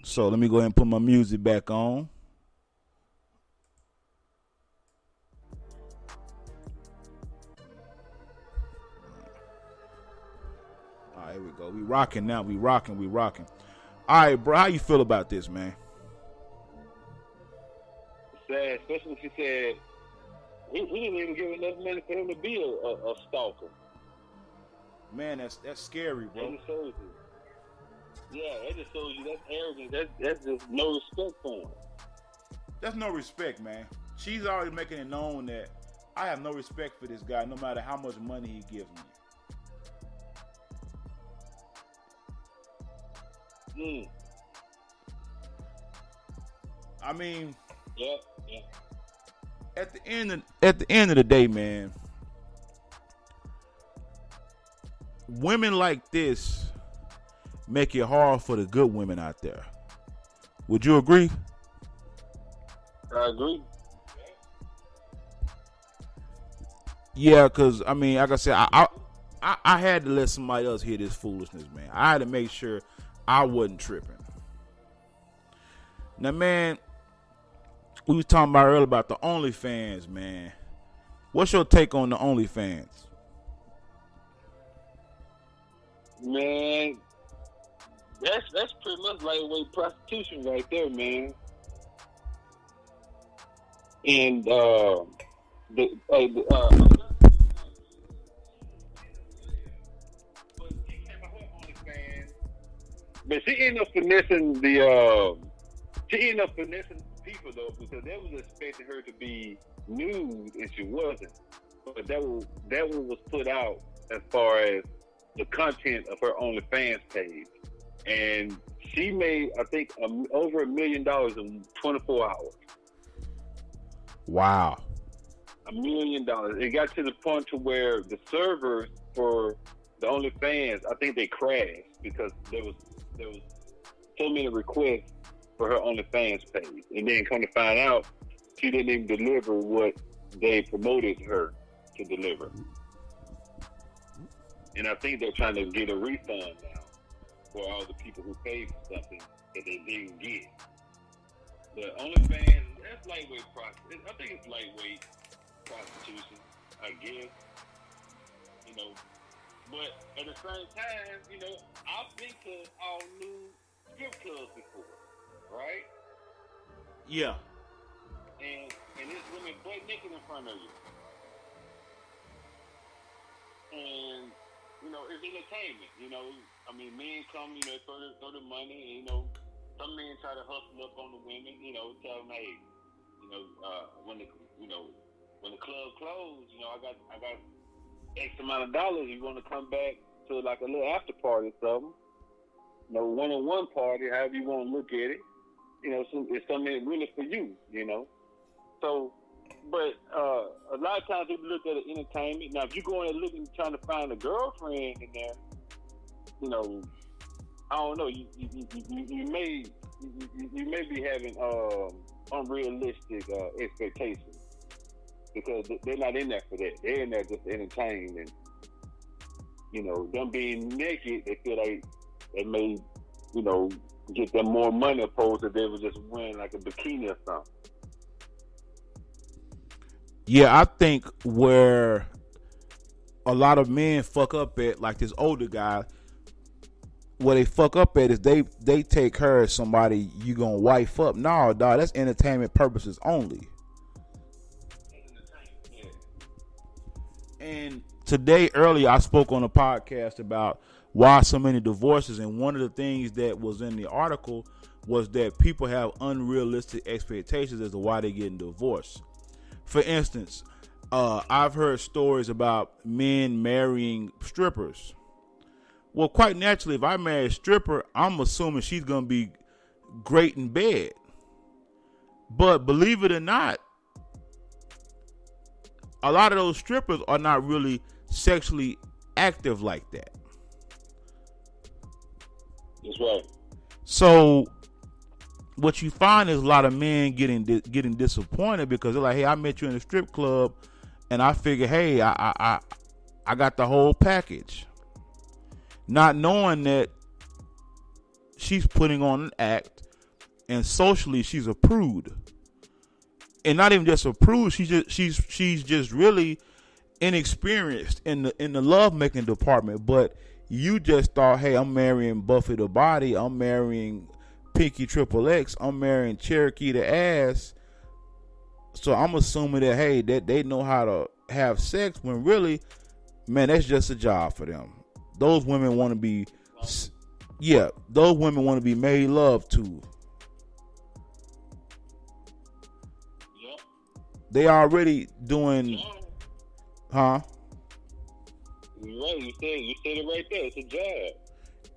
So let me go ahead and put my music back on. All right, here we go. We rocking now. We rocking. All right, bro, how you feel about this, man? Sad, especially if he said he didn't even give enough money for him to be a stalker. Man, that's scary, bro. That just shows you. Yeah, that just shows you that's arrogant. That's just no respect for him. That's no respect, man. She's already making it known that I have no respect for this guy, no matter how much money he gives me. I mean, yeah. At the end of the day, man, women like this make it hard for the good women out there. Would you agree? I agree. Yeah, because, I mean, like I said, I had to let somebody else hear this foolishness, man. I had to make sure I wasn't tripping. Now, man, we was talking about earlier about the OnlyFans, man. What's your take on the OnlyFans? Man, that's pretty much lightweight prostitution right there, man. And But she ended up finessing people though, because they was expecting her to be nude and she wasn't. But that one was put out as far as the content of her OnlyFans page, and she made, I think, over $1 million in 24 hours. Wow. $1 million. It got to the point to where the servers for the OnlyFans, I think they crashed because there was so many requests for her OnlyFans page, and then come to find out, she didn't even deliver what they promoted her to deliver. And I think they're trying to get a refund now for all the people who paid for something that they didn't get. But OnlyFans, that's lightweight prostitution. I think it's lightweight prostitution, I guess. You know, but at the same time, you know, I've been to all new strip clubs before, right? Yeah. And there's women butt naked in front of you. And, you know, it's entertainment, you know. I mean, men come, you know, throw the money, and, you know, some men try to hustle up on the women, you know, tell them, hey, you know, when the club closed, you know, I got X amount of dollars, you want to come back to like a little after party or something, you know, one-on-one party, however you want to look at it, you know, it's something really for you, you know. So, but a lot of times people look at it entertainment. Now, if you go in there looking, trying to find a girlfriend in there, you know, I don't know, you may be having unrealistic expectations, because they're not in there for that. They're in there just to entertain, and you know, them being naked, they feel like they may, you know, get them more money opposed to they were just wearing like a bikini or something. Yeah, I think where a lot of men fuck up at, like this older guy, where they fuck up at is they take her as somebody you gonna wife up. No, dog, that's entertainment purposes only. And today, earlier, I spoke on a podcast about why so many divorces, and one of the things that was in the article was that people have unrealistic expectations as to why they're getting divorced. For instance, I've heard stories about men marrying strippers. Well, quite naturally, if I marry a stripper, I'm assuming she's going to be great in bed. But believe it or not, a lot of those strippers are not really sexually active like that. That's right. So what you find is a lot of men getting disappointed because they're like, hey, I met you in a strip club and I figure, hey, I got the whole package. Not knowing that she's putting on an act, and socially she's a prude. And not even just a prude, she's just really inexperienced in the love making department. But you just thought, hey, I'm marrying Buffy the Body, I'm marrying Pinky XXX, I'm marrying Cherokee the Ass. So I'm assuming that, hey, that they know how to have sex, when really, man, that's just a job for them. Those women want to be, those women want to be made love to. Yep. They already doing, huh? Right, you said it right there. It's a job.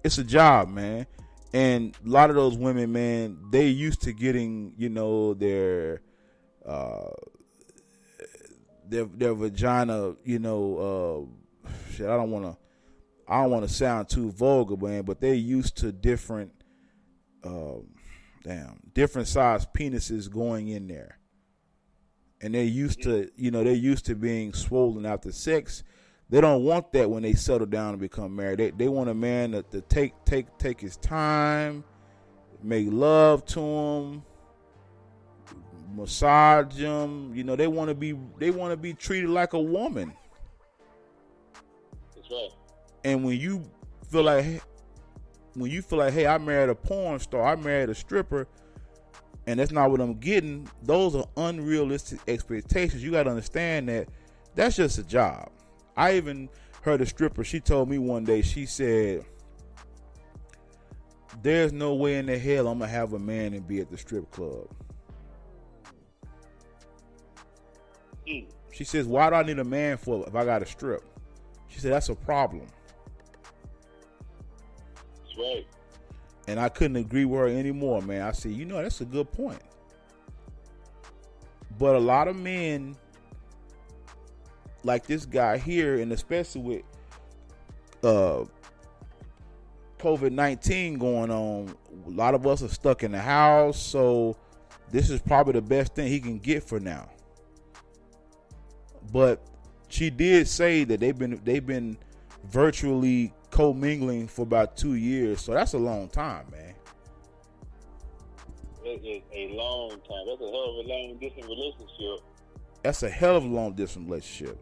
It's a job, man. And a lot of those women, man, they used to getting, you know, their vagina, you know, shit. I don't want to sound too vulgar, man, but they used to different size penises going in there, and they used to, you know, they're used to being swollen after sex. They don't want that when they settle down and become married. They want a man to take his time, make love to him, massage him. You know, they want to be treated like a woman. That's right. And when you feel like, hey, I married a porn star, I married a stripper, and that's not what I'm getting, those are unrealistic expectations. You got to understand that that's just a job. I even heard a stripper, she told me one day, she said, there's no way in the hell I'm gonna have a man and be at the strip club. She says, why do I need a man for if I got a strip? She said, that's a problem. That's right. And I couldn't agree with her anymore, man. I said, that's a good point. But a lot of men, like this guy here, and especially with COVID-19 going on, a lot of us are stuck in the house, so this is probably the best thing he can get for now. But she did say that they've been virtually commingling for about 2 years, so that's a long time, man. It is a long time. That's a hell of a long distance relationship. That's a hell of a long distance relationship.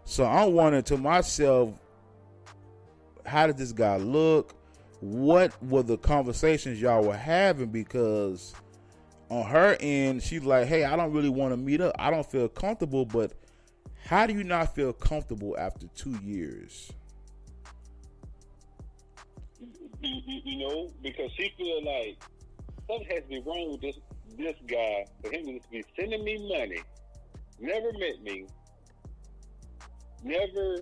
So I'm wondering to myself, how did this guy look? What were the conversations y'all were having? Because on her end, she's like, hey, I don't really want to meet up. I don't feel comfortable. But how do you not feel comfortable after 2 years? Because she feel like something has to be wrong with this guy for him to be sending me money, never met me, never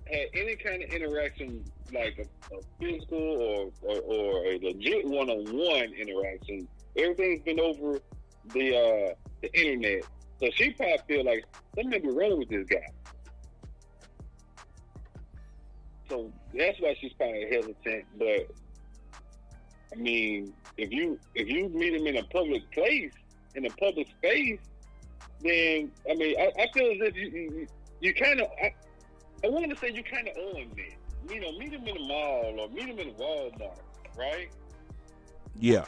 had any kind of interaction, like a physical or a legit one-on-one interaction. Everything's been over the internet. So she probably feel like something be wrong with this guy. So that's why she's probably hesitant. But I mean, if you meet him in a public place, in a public space, then I mean, I feel as if you kind of, I want to say you kind of own it. Meet him in a mall or meet him in a Walmart, right? Yeah.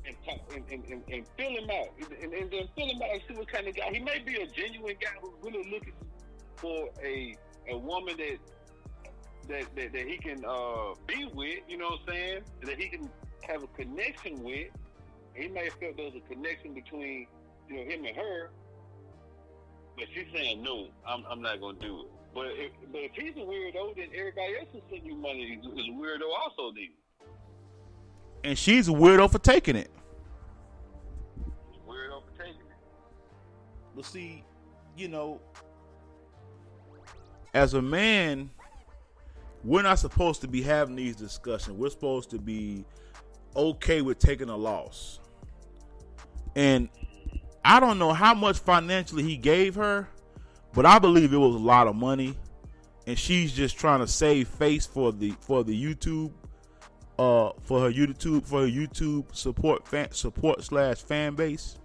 And talk and fill him out, and then fill him out and see what kind of guy he may be. A genuine guy who's really looking for a woman that he can be with, you know what I'm saying? That he can have a connection with. He may have felt there was a connection between him and her, but she's saying no, I'm not gonna do it. But if he's a weirdo, then everybody else who send you money is a weirdo also. Then. And she's a weirdo for taking it. Weirdo for taking it. But see, as a man, we're not supposed to be having these discussions. We're supposed to be okay with taking a loss. And I don't know how much financially he gave her, but I believe it was a lot of money. And she's just trying to save face for the YouTube, for her YouTube support / fan base.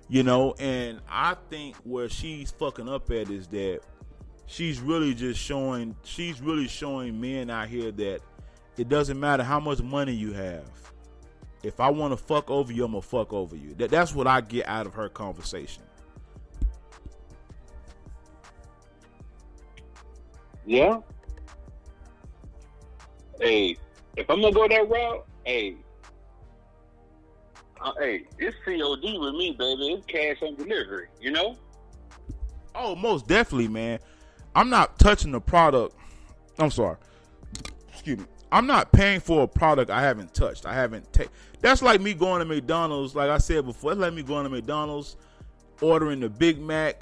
And I think where she's fucking up at is that she's really showing men out here that it doesn't matter how much money you have. If I want to fuck over you, I'm gonna fuck over you. That's what I get out of her conversation. Yeah. Hey, if I'm gonna go that route, hey, it's COD with me, baby. It's cash on delivery, Oh, most definitely, man. I'm not touching the product. I'm sorry. Excuse me. I'm not paying for a product I haven't touched. That's like me going to McDonald's, like I said before. That's like me going to McDonald's, ordering the Big Mac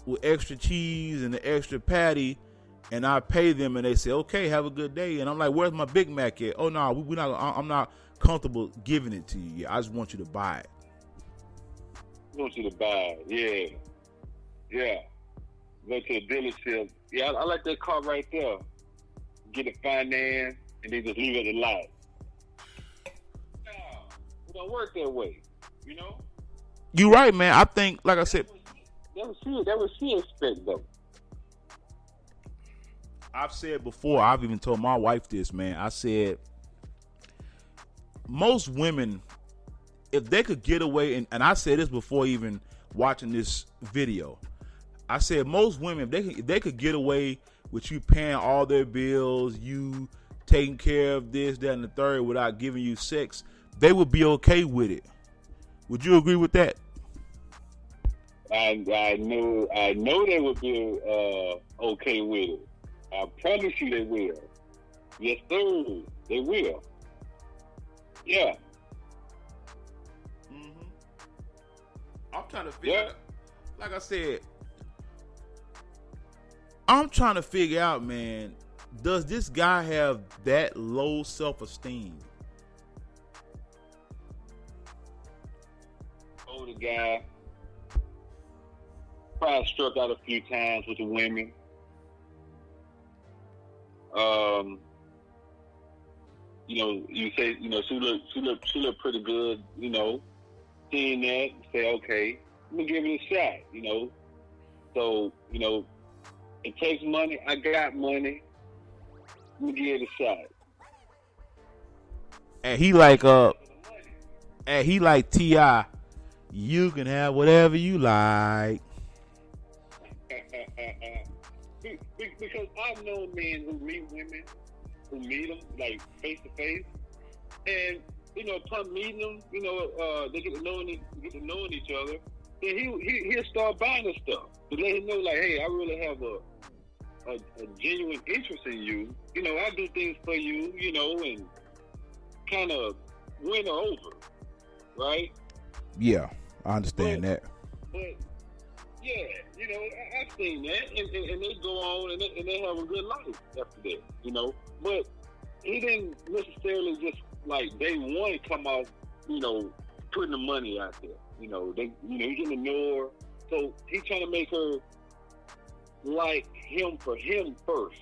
with extra cheese and the extra patty, and I pay them, and they say, "Okay, have a good day." And I'm like, "Where's my Big Mac at?" "Oh no, we're not. I'm not comfortable giving it to you yet. I just want you to buy it." I want you to buy it. Yeah. Go to the dealership. Yeah, I like that car right there. Get it financed, and then just leave it at the lot. No, it don't work that way, You right, man. I think, like I said, that was she expect though. I've said before, I've even told my wife this, man. I said, most women, if they could get away, and I said this before even watching this video, I said most women, if they could get away with you paying all their bills, you taking care of this, that, and the third without giving you sex, they would be okay with it. Would you agree with that? I know they would be okay with it. I promise you they will. Yes, sir, they will. Yeah. I'm trying to figure out, like I said, I'm trying to figure out, man, does this guy have that low self-esteem? Older guy, probably struck out a few times with the women. You say, she look pretty good, seeing that, say, okay, I'm gonna give it a shot, So, it takes money. I got money. I'm gonna give it a shot. And he like T.I. You can have whatever you like. Because I've known men who meet women, who meet them like face to face, and upon meeting them, they get to knowing each other. Then he'll start buying us stuff to let him know, like, hey, I really have a genuine interest in you. I do things for you, and kind of win her over, right? Yeah, I understand that. But yeah, I've seen that, and they go on and they have a good life after that, But he didn't necessarily just like day one come off, putting the money out there. He didn't ignore. So he's trying to make her like him for him first.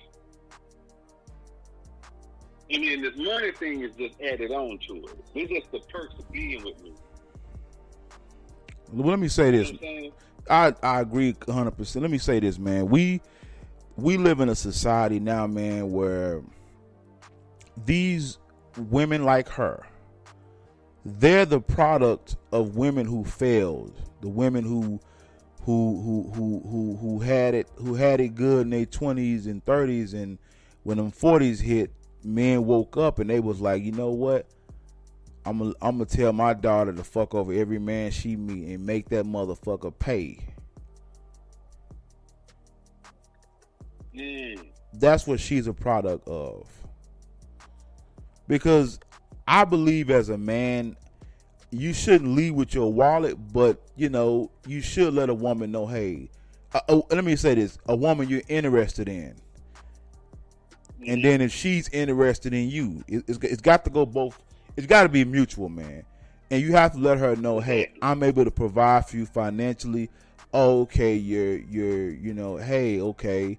And then this money thing is just added on to it. It's just the perks of being with me. Well, let me say this. I agree 100%. Let me say this, man. We live in a society now, man, where these women like her, they're the product of women who failed. The women who had it good in their 20s and 30s, and when them 40s hit, men woke up and they was like, you know what? I'm gonna tell my daughter to fuck over every man she meet and make that motherfucker pay. That's what she's a product of. Because I believe as a man, you shouldn't lead with your wallet, but you should let a woman know, hey, let me say this, a woman you're interested in. And then if she's interested in you, it's got to go both. It's got to be mutual, man. And you have to let her know, hey, I'm able to provide for you financially. Oh, okay, hey, okay,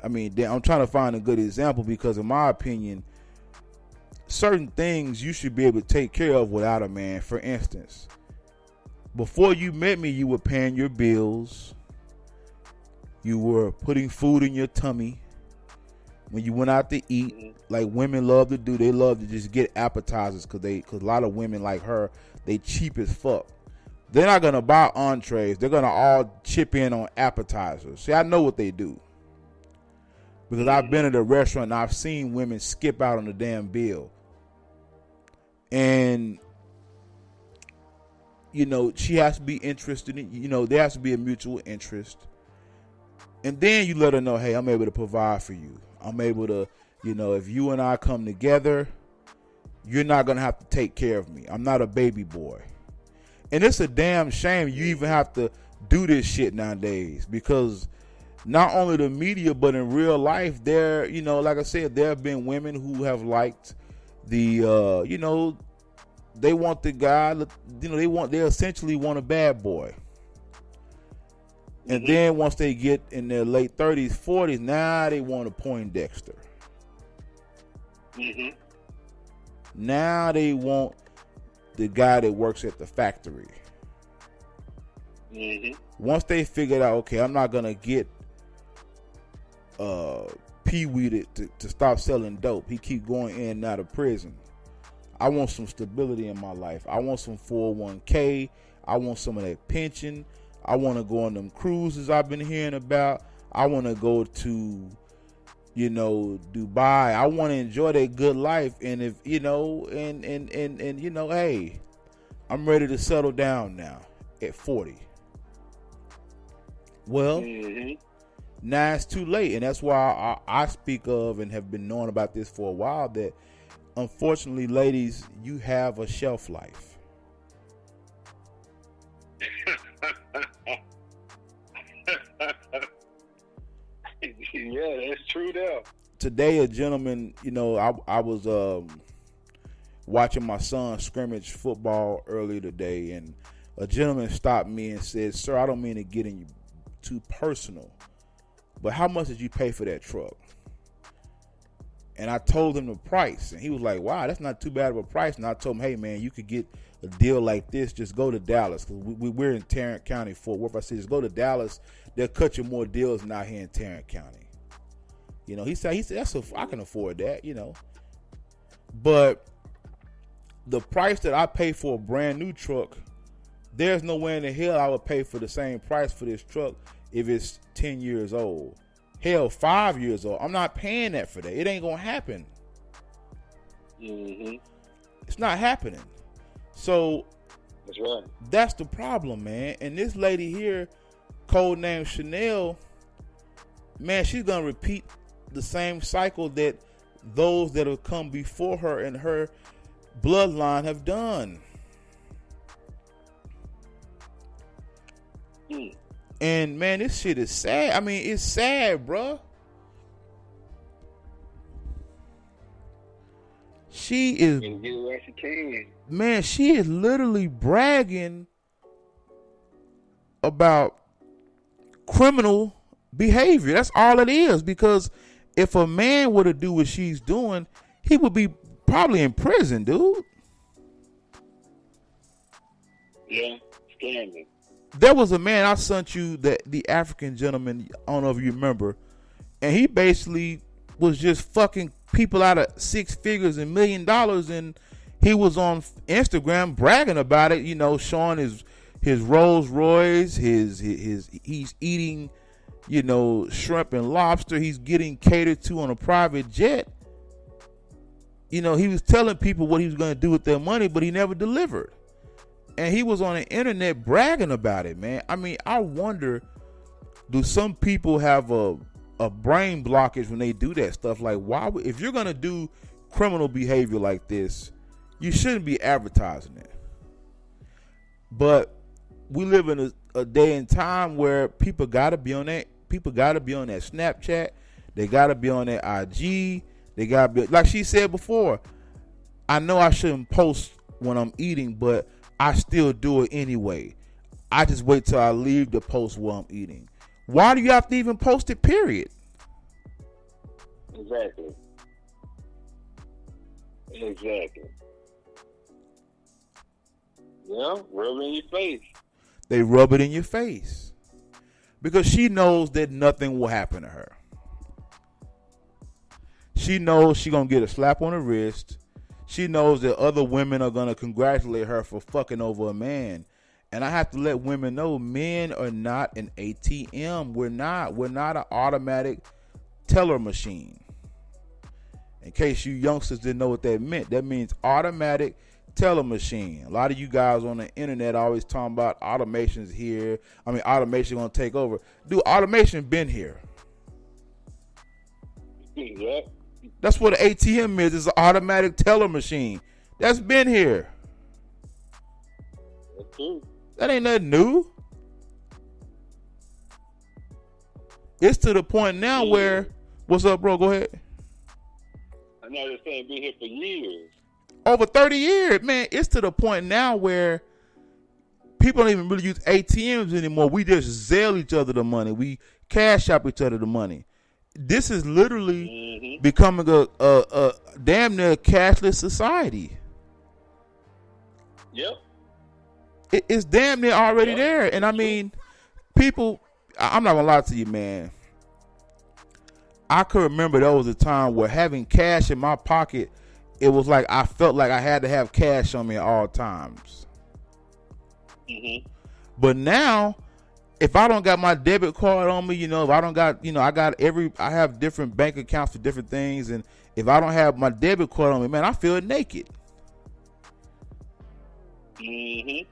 I mean, I'm trying to find a good example because, in my opinion, certain things you should be able to take care of without a man. For instance, before you met me, you were paying your bills. You were putting food in your tummy. When you went out to eat, like women love to do, they love to just get appetizers because a lot of women like her, they cheap as fuck. They're not gonna buy entrees. They're gonna all chip in on appetizers. See, I know what they do because I've been at a restaurant and I've seen women skip out on the damn bill, and she has to be interested in. There has to be a mutual interest, and then you let her know, hey, I'm able to provide for you. I'm able to, if you and I come together, you're not going to have to take care of me. I'm not a baby boy. And it's a damn shame you even have to do this shit nowadays because not only the media, but in real life, there, like I said, there have been women who have liked the, they want the guy, they essentially want a bad boy. And then once they get in their late 30s, 40s, now they want a Poindexter. Now they want the guy that works at the factory. Once they figured out, okay, I'm not going to get Pee-wee to stop selling dope. He keep going in and out of prison. I want some stability in my life. I want some 401k. I want some of that pension. I want to go on them cruises I've been hearing about. I want to go to, Dubai. I want to enjoy that good life. And if, hey, I'm ready to settle down now at 40. Well, now it's too late. And that's why I speak of and have been knowing about this for a while, that unfortunately, ladies, you have a shelf life. Yeah, that's true though. Today, a gentleman, I was watching my son scrimmage football earlier today, and a gentleman stopped me and said, "Sir, I don't mean to get in too personal, but how much did you pay for that truck?" And I told him the price, and he was like, "Wow, that's not too bad of a price." And I told him, "Hey, man, you could get a deal like this. Just go to Dallas, because we're in Tarrant County, Fort Worth." I said, "Just go to Dallas. They'll cut you more deals than out here in Tarrant County." He said, I can afford that, But the price that I pay for a brand new truck, there's no way in the hell I would pay for the same price for this truck if it's 10 years old. Hell, 5 years old. I'm not paying that for that. It ain't going to happen. Mm-hmm. It's not happening. So that's right. That's the problem, man. And this lady here, codenamed Chanel, man, she's going to repeat the same cycle that those that have come before her and her bloodline have done. And man, this shit is sad. I mean, it's sad, bruh. She is, man, she is literally bragging about criminal behavior. That's all it is. Because if a man were to do what she's doing, he would be probably in prison, dude. Yeah, scamming. There was a man, I sent you the African gentleman, I don't know if you remember, and he basically was just fucking people out of six figures and $1 million, and he was on Instagram bragging about it, showing his Rolls Royce, his he's eating, shrimp and lobster. He's getting catered to on a private jet. He was telling people what he was going to do with their money, but he never delivered. And he was on the internet bragging about it, man. I mean, I wonder, do some people have a brain blockage when they do that stuff? Like, why if you're going to do criminal behavior like this, you shouldn't be advertising it. But we live in a day and time where people got to be on that. People got to be on that Snapchat. They got to be on that IG. They got to be, like she said before, I know I shouldn't post when I'm eating, but I still do it anyway. I just wait till I leave the post while I'm eating. Why do you have to even post it, period? Exactly. Yeah, rub it in your face. They rub it in your face. Because she knows that nothing will happen to her. She knows she's going to get a slap on the wrist. She knows that other women are going to congratulate her for fucking over a man. And I have to let women know, men are not an ATM. We're not. We're not an automatic teller machine. In case you youngsters didn't know what that meant, that means automatic teller machine. A lot of you guys on the internet always talking about automation's here. I mean, automation going to take over. Dude, automation been here. Yeah. That's what an ATM is. It's an automatic teller machine. That's been here. That's true. That ain't nothing new. It's to the point now where, what's up, bro? Go ahead. I know this thing been here for years. Over 30 years, man. It's to the point now where people don't even really use ATMs anymore. We just Zelle each other the money. We cash out each other the money. This is literally becoming a damn near cashless society. Yep. It's damn near already there. And I mean, people, I'm not going to lie to you, man. I could remember there was a time where having cash in my pocket, it was like I felt like I had to have cash on me at all times. Mm-hmm. But now, if I don't got my debit card on me, if I don't got, I have different bank accounts for different things. And if I don't have my debit card on me, man, I feel naked. Mm-hmm.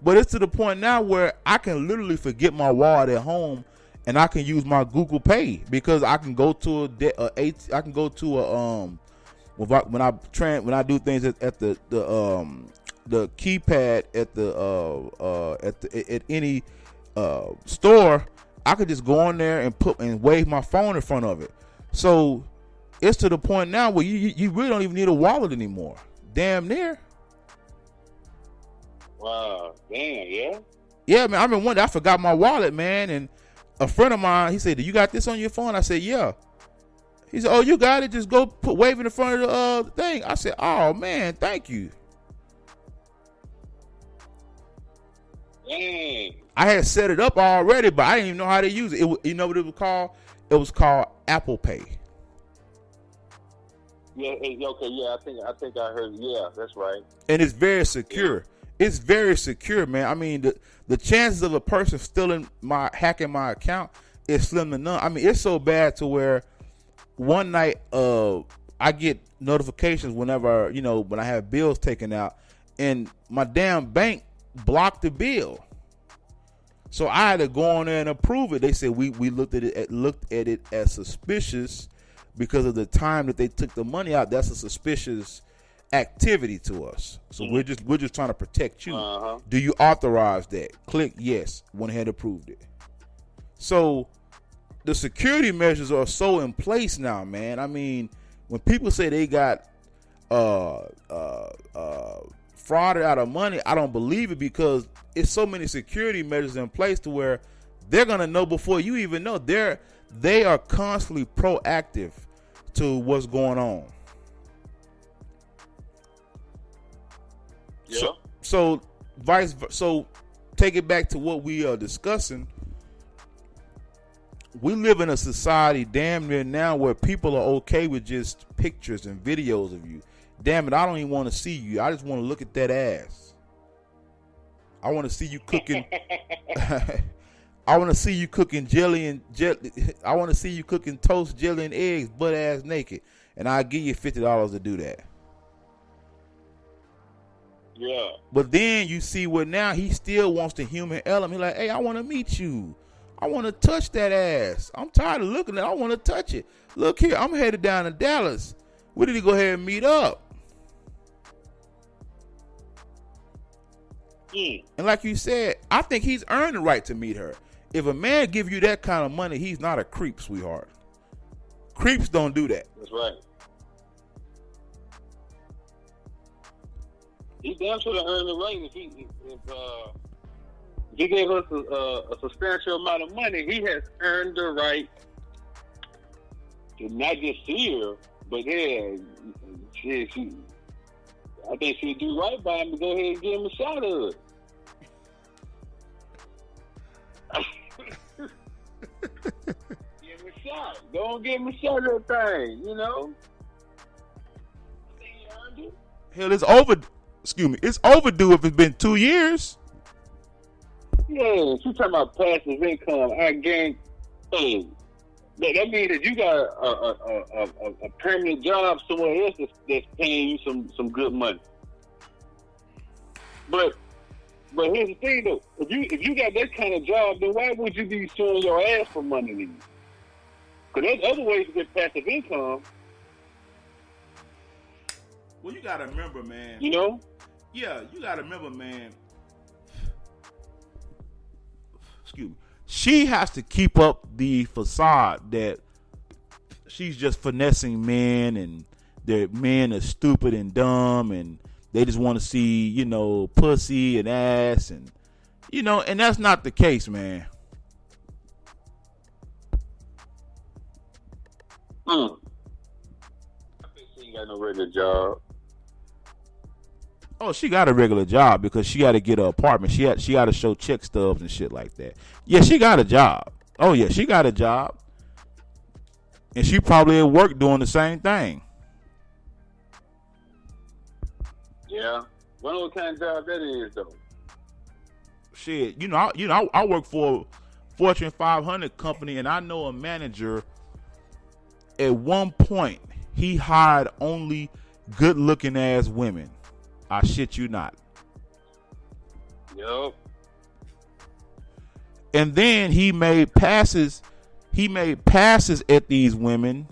But it's to the point now where I can literally forget my wallet at home and I can use my Google Pay because I can go to when I do things at the keypad at any store, I could just go on there and wave my phone in front of it. So it's to the point now where you really don't even need a wallet anymore. Damn near. Wow, damn, yeah. Yeah, man. I mean, one day I forgot my wallet, man, and a friend of mine, he said, "Do you got this on your phone?" I said, "Yeah." He said, "Oh, you got it? Just go wave it in front of the thing." I said, "Oh man, thank you." Dang. I had set it up already, but I didn't even know how to use it. You know what it was called? It was called Apple Pay. Yeah, okay, yeah, I think I heard. Yeah, that's right. And it's very secure. It's very secure, man. I mean, the chances of a person hacking my account is slim to none. I mean, it's so bad to where one night I get notifications whenever, when I have bills taken out, and my damn bank blocked the bill. So I had to go on there and approve it. They said we looked at it as suspicious because of the time that they took the money out. That's a suspicious activity to us. So we're just trying to protect you. Do you authorize that? Click yes. Went ahead and approved it. So the security measures are so in place now, man. I mean, when people say they got frauded out of money, I don't believe it, because it's so many security measures in place to where they're gonna know before you even know. They are constantly proactive to what's going on. Yeah. So take it back to what we are discussing. We live in a society damn near now where people are okay with just pictures and videos of you. Damn it, I don't even want to see you. I just want to look at that ass. I want to see you cooking. I want to see you cooking I want to see you cooking toast, jelly, and eggs, butt ass naked, and I'll give you $50 to do that. Yeah. But then you see what now he still wants the human element. He's like, hey, I want to meet you. I want to touch that ass. I'm tired of looking at it. I want to touch it. Look here, I'm headed down to Dallas. We need to go ahead and meet up. And like you said, I think he's earned the right to meet her. If a man give you that kind of money, he's not a creep, sweetheart. Creeps don't do that. That's right. He damn sure to earn the right. If he gave us a substantial amount of money, he has earned the right to not just see her, but yeah, I think she'd do right by him to go ahead and give him a shot of it. Give him a shot. Go and give him a shot of that thing, you know? I think he earned it. Hell, it's overdue if it's been 2 years. Yeah, she's talking about passive income. I guarantee. Hey, that means that you got a permanent job somewhere else that's paying you some good money. But here's the thing though, if you got that kind of job, then why would you be showing your ass for money then? Because there's other ways to get passive income. Well, you gotta remember, man. You know? Yeah, you gotta remember, man. Excuse me. She has to keep up the facade that she's just finessing men, and that men are stupid and dumb, and they just want to see, pussy and ass, and and that's not the case, man. I think she ain't got no regular job. Oh, she got a regular job because she got to get an apartment. She got to show check stubs and shit like that. Yeah, she got a job. Oh yeah, she got a job, and she probably at work doing the same thing. Yeah, wonder what kind of job that is though. Shit, I work for a Fortune 500 company, and I know a manager. At one point, he hired only good-looking ass women. I shit you not. Yep. And then he made passes. He made passes at these women.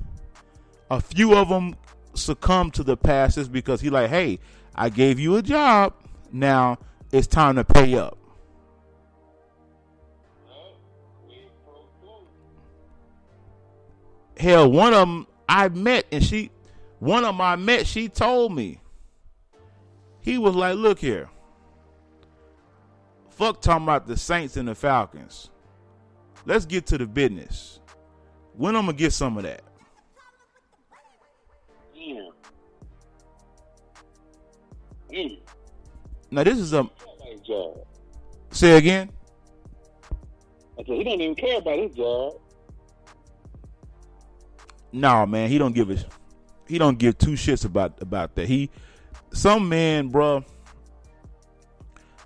A few of them succumbed to the passes because he like, hey, I gave you a job. Now it's time to pay up. Hell, one of them I met, and she told me. He was like, look here. Fuck talking about the Saints and the Falcons. Let's get to the business. When I'm going to get some of that? Yeah. Now, this is a... Job. Say again? I said, he don't even care about his job. No, man, he don't give two shits about that. Some man, bro,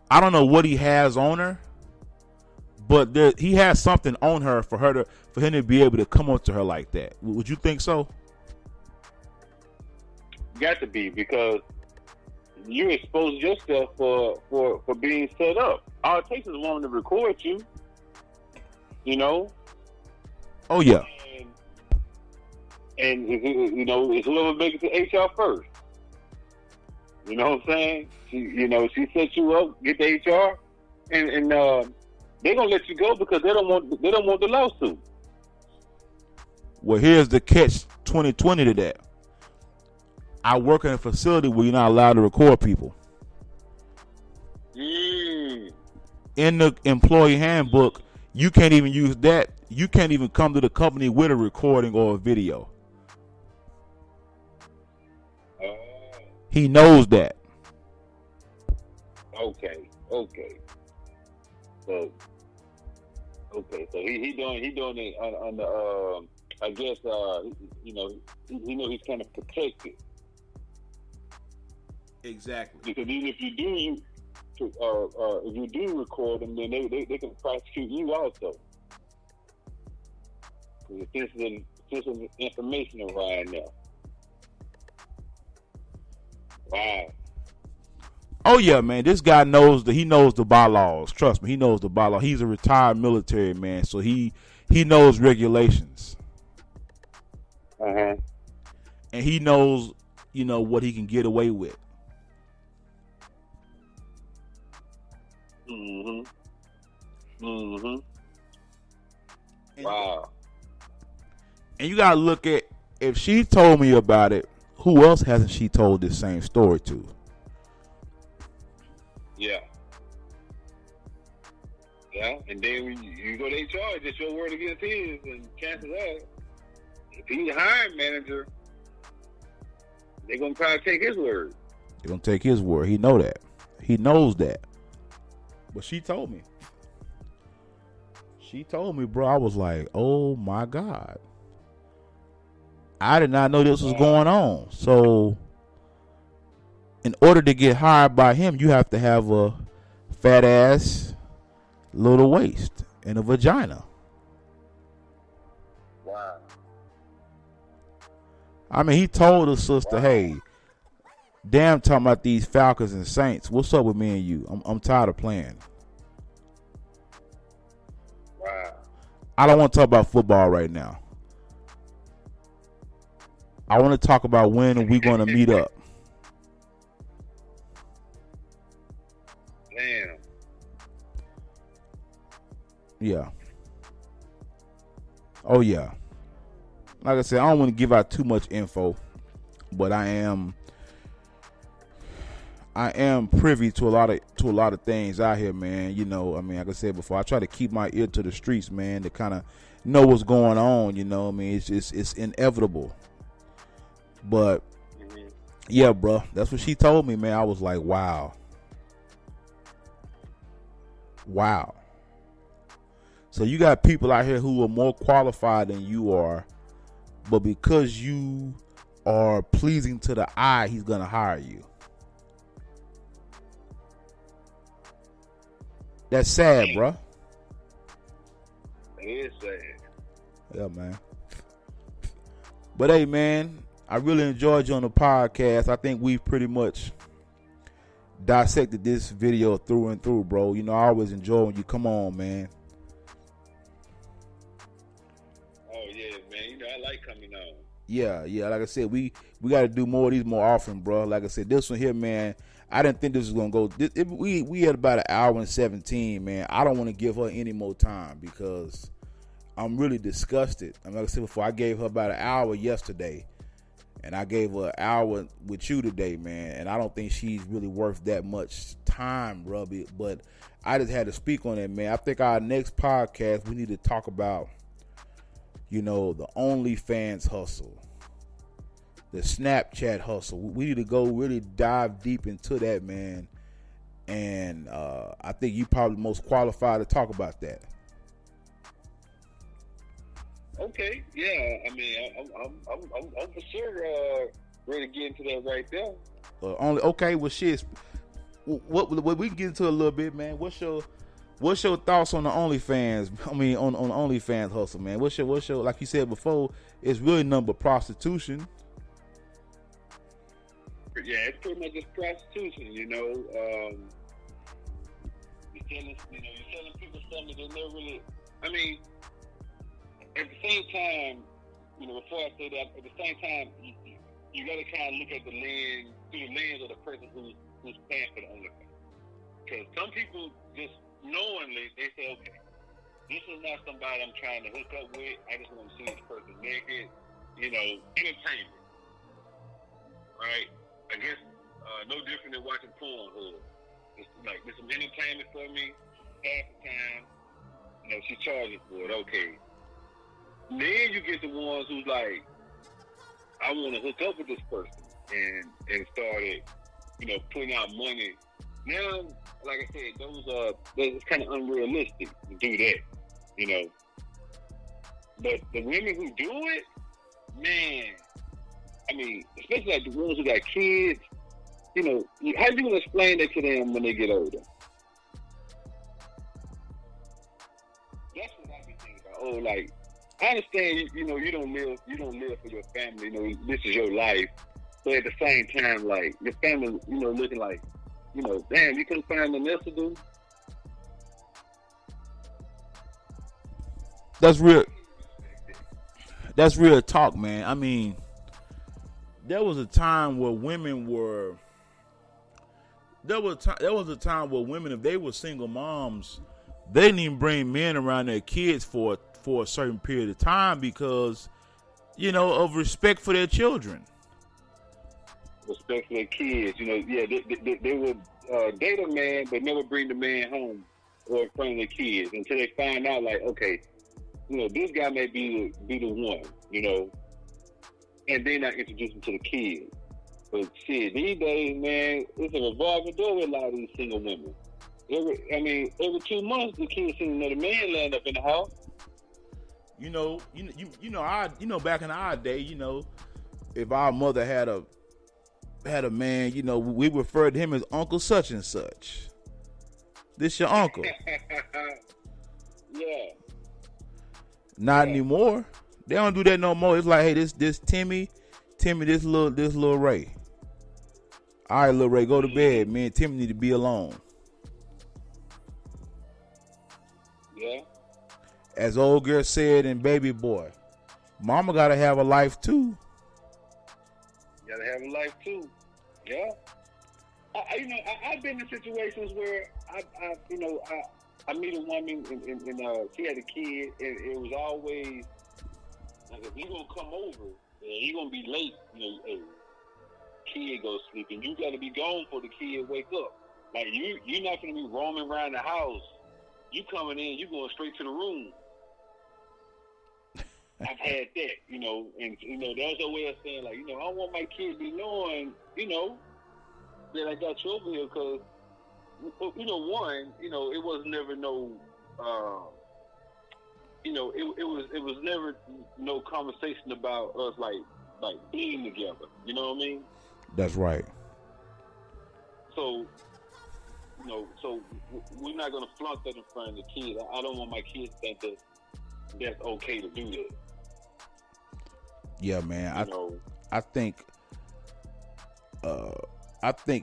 I don't know what he has on her, but he has something on her for him to be able to come up to her like that. Would you think so? Got to be, because you expose yourself for being set up. All it takes is a woman to record you. You know? Oh yeah. And it's a little bit to HR first. You know what I'm saying? She sets you up, get the HR, and they're gonna let you go because they don't want the lawsuit. Well, here's the catch 2020 to that. I work in a facility where you're not allowed to record people. In the employee handbook, you can't even use that. You can't even come to the company with a recording or a video. He knows that. Okay. So he doing it on the I guess he knows he's kind of protected. Exactly. Because even if you do record them, then they can prosecute you also. Because there's sensitive information around now. Wow. Oh yeah, man. This guy knows the bylaws. Trust me, he knows the bylaws. He's a retired military man, so he knows regulations. And he knows, what he can get away with. Wow. And you gotta look at, if she told me about it, who else hasn't she told this same story to? Yeah. And then when you go to HR, it's just your word against his, and chances are, if he's a hiring manager, they're gonna try to take his word. They're gonna take his word. He knows that. But she told me. Bro. I was like, oh my God. I did not know this was going on. So, in order to get hired by him, you have to have a fat ass, little waist, and a vagina. Wow. I mean, he told his sister, hey, damn, talking about these Falcons and Saints. What's up with me and you? I'm tired of playing. Wow. I don't want to talk about football right now. I want to talk about when we're going to meet up. Damn. Yeah. Oh, yeah. Like I said, I don't want to give out too much info, but I am privy to a lot of things out here, man. Like I said before, I try to keep my ear to the streets, man, to kind of know what's going on. It's inevitable. But yeah, bro, that's what she told me, man. I was like, wow. So you got people out here who are more qualified than you are, but because you are pleasing to the eye, he's gonna hire you. That's sad, bro. It is sad. Yeah, man. But hey, man, I really enjoyed you on the podcast. I think we've pretty much dissected this video through and through, bro. I always enjoy when you come on, man. light coming on. Yeah. Like I said, we got to do more of these more often, bro. Like I said, this one here, man, I didn't think this was gonna go. We had about 1 hour and 17, man. I don't want to give her any more time because I'm really disgusted. I mean, like I said before, I gave her about 1 hour yesterday, and I gave her 1 hour with you today, man. And I don't think she's really worth that much time, Robbie. But I just had to speak on it, man. I think our next podcast we need to talk about, the OnlyFans hustle, the Snapchat hustle. We need to go really dive deep into that, man. And I think you probably most qualified to talk about that. Okay, yeah. I mean, I'm for sure ready to get into that right there. Okay, well, shit. What we can get into a little bit, man. What's your thoughts on the OnlyFans? I mean, on the OnlyFans hustle, man. What's your like you said before? It's really nothing but prostitution. Yeah, it's pretty much just prostitution. You're selling people something that they're really. I mean, at the same time, before I say that, at the same time, you got to kind of look at through the lens of the person who's paying for the OnlyFans. Because some people just knowingly, they say, okay, this is not somebody I'm trying to hook up with. I just want to see this person naked. Entertainment. Right? I guess no different than watching Pornhub. It's like, there's some entertainment for me. Half the time, she charges for it. Okay. Then you get the ones who's like, I want to hook up with this person and started, putting out money. Now, like I said, it's kind of unrealistic to do that, But the women who do it, man, I mean, especially like the ones who got kids, how you going to explain that to them when they get older? That's what I be thinking about. Oh, like, I understand, you don't live for your family. This is your life. But at the same time, like, your family, looking like, damn, you couldn't find nothing else to do. That's real. That's real talk, man. I mean, there was a time where women were. There was a time where women, if they were single moms, they didn't even bring men around their kids for a certain period of time because, of respect for their children. Respect for their kids. They would date a man but never bring the man home or in front of their kids until they find out, like, okay, this guy may be the one, and then not introduce them to the kids. But shit, these days, man, it's a revolving door with a lot of these single women. Every 2 months, the kids see another man land up in the house. Back in our day, if our mother had a man, we referred to him as Uncle Such and Such. This your uncle. Yeah. Not anymore. They don't do that no more. It's like, hey, this Timmy, this little Ray. All right, little Ray, go to bed. Me and Timmy need to be alone. Yeah. As old girl said in Baby Boy, mama gotta have a life too. Gotta have a life too. Yeah. I've been in situations where I meet a woman and she had a kid, and it was always like, if you gonna come over, you gonna be late. Kid go sleep, and you gotta be gone for the kid wake up. Like you're not gonna be roaming around the house. You coming in, you going straight to the room. I've had that, and there's a way of saying, like, I don't want my kid to be knowing, that I got you over here, because, it was never no, it was never no conversation about us like being together. You know what I mean? That's right. So, so we're not gonna flaunt that in front of the kids. I don't want my kids to think that that's okay to do that. Yeah, man. I think,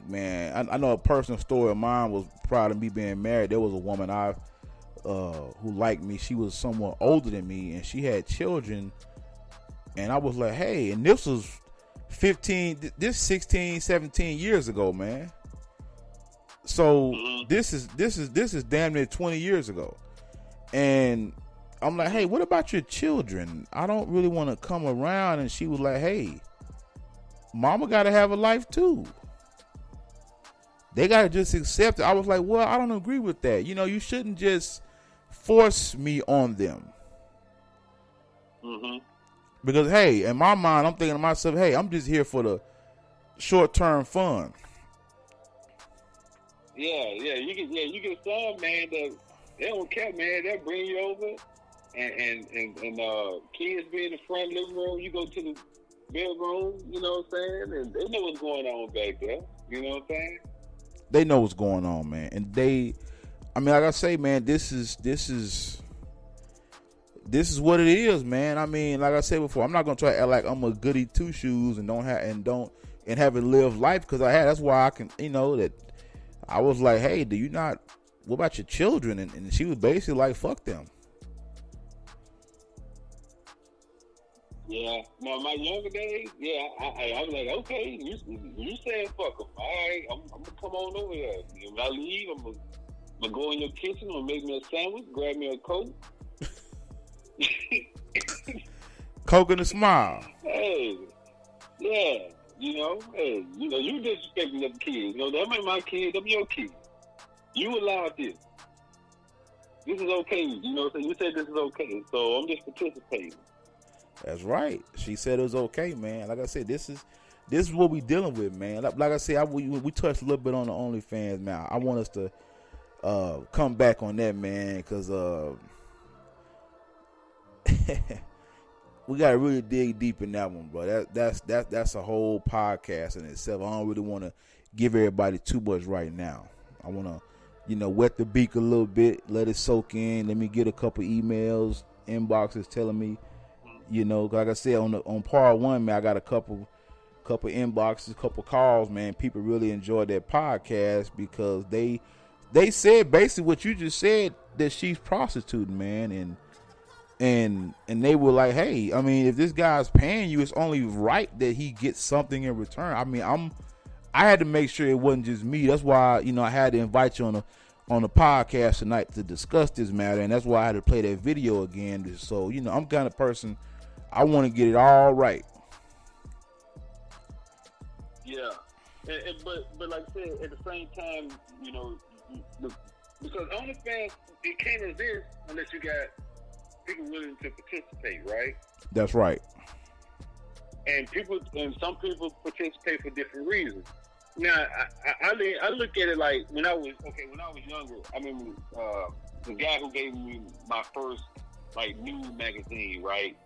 man. I know a personal story of mine was prior to me being married. There was a woman who liked me. She was somewhat older than me, and she had children. And I was like, hey, and this was 16, 17 years ago, man. So this is damn near 20 years ago. And I'm like, hey, what about your children? I don't really want to come around. And she was like, hey, mama got to have a life too. They got to just accept it. I was like, well, I don't agree with that. You know, you shouldn't just force me on them. Because, hey, in my mind, I'm thinking to myself, hey, I'm just here for the short-term fun. Yeah, you get some, man, that they don't care, man. They'll bring you over and kids be in the front living room, you go to the bedroom, you know what I'm saying? And they know what's going on back there. You know what I'm saying? They know what's going on, man. And like I say, man, this is what it is, man. I mean, like I said before, I'm not gonna try to act like I'm a goody two shoes and haven't lived life, because that's why I can, you know, that I was like, hey, what about your children? And she was basically like, fuck them. Yeah. Now, my younger days, yeah, I was like, okay, you said fuck them. All right, I'm going to come on over here. When I leave, I'm going to go in your kitchen, I'm going to make me a sandwich, grab me a Coke. Coke and a smile. Hey, yeah, you disrespecting the kids. You know, them ain't my kids, them your kids. You allowed this. This is okay. You know what I'm saying? You said this is okay, so I'm just participating. That's right. She said it was okay, man. Like I said, this is what we dealing with, man. Like I said, we touched a little bit on the OnlyFans, man. I want us to come back on that, man, because we got to really dig deep in that one, bro. That's a whole podcast in itself. I don't really want to give everybody too much right now. I want to, wet the beak a little bit, let it soak in. Let me get a couple emails, inboxes telling me, like I said, on part one, man, I got a couple inboxes, couple calls, man. People really enjoyed that podcast because they said basically what you just said, that she's prostituting, man, and they were like, hey, I mean, if this guy's paying you, it's only right that he gets something in return. I mean, I had to make sure it wasn't just me. That's why, I had to invite you on the podcast tonight to discuss this matter, and that's why I had to play that video again. So, I'm kind of person, I want to get it all right. Yeah, but like I said, at the same time, because OnlyFans, it can't exist unless you got people willing to participate, right? That's right. And some people participate for different reasons. Now, I look at it like when I was younger. I remember the guy who gave me my first nude magazine, right?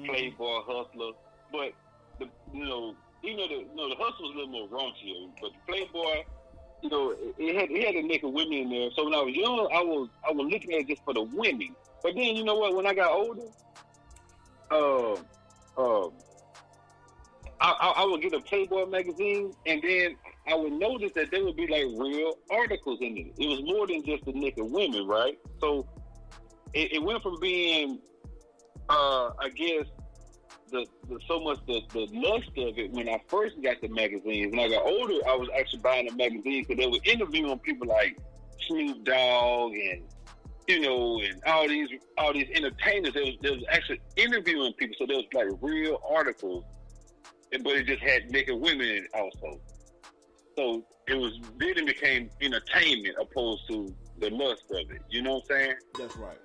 Playboy, Hustler, but the Hustler was a little more raunchier, but the Playboy, it had a naked women in there. So when I was young, I was looking at it just for the women. But then you know what? When I got older, I would get a Playboy magazine, and then I would notice that there would be real articles in it. It was more than just the naked women, right? So it went from being, I guess, the lust of it when I first got the magazines. When I got older, I was actually buying the magazines because they were interviewing people like Snoop Dogg and and all these entertainers. They was actually interviewing people, so there was real articles, but it just had naked women in it also. So then it became entertainment opposed to the lust of it. You know what I'm saying? That's right.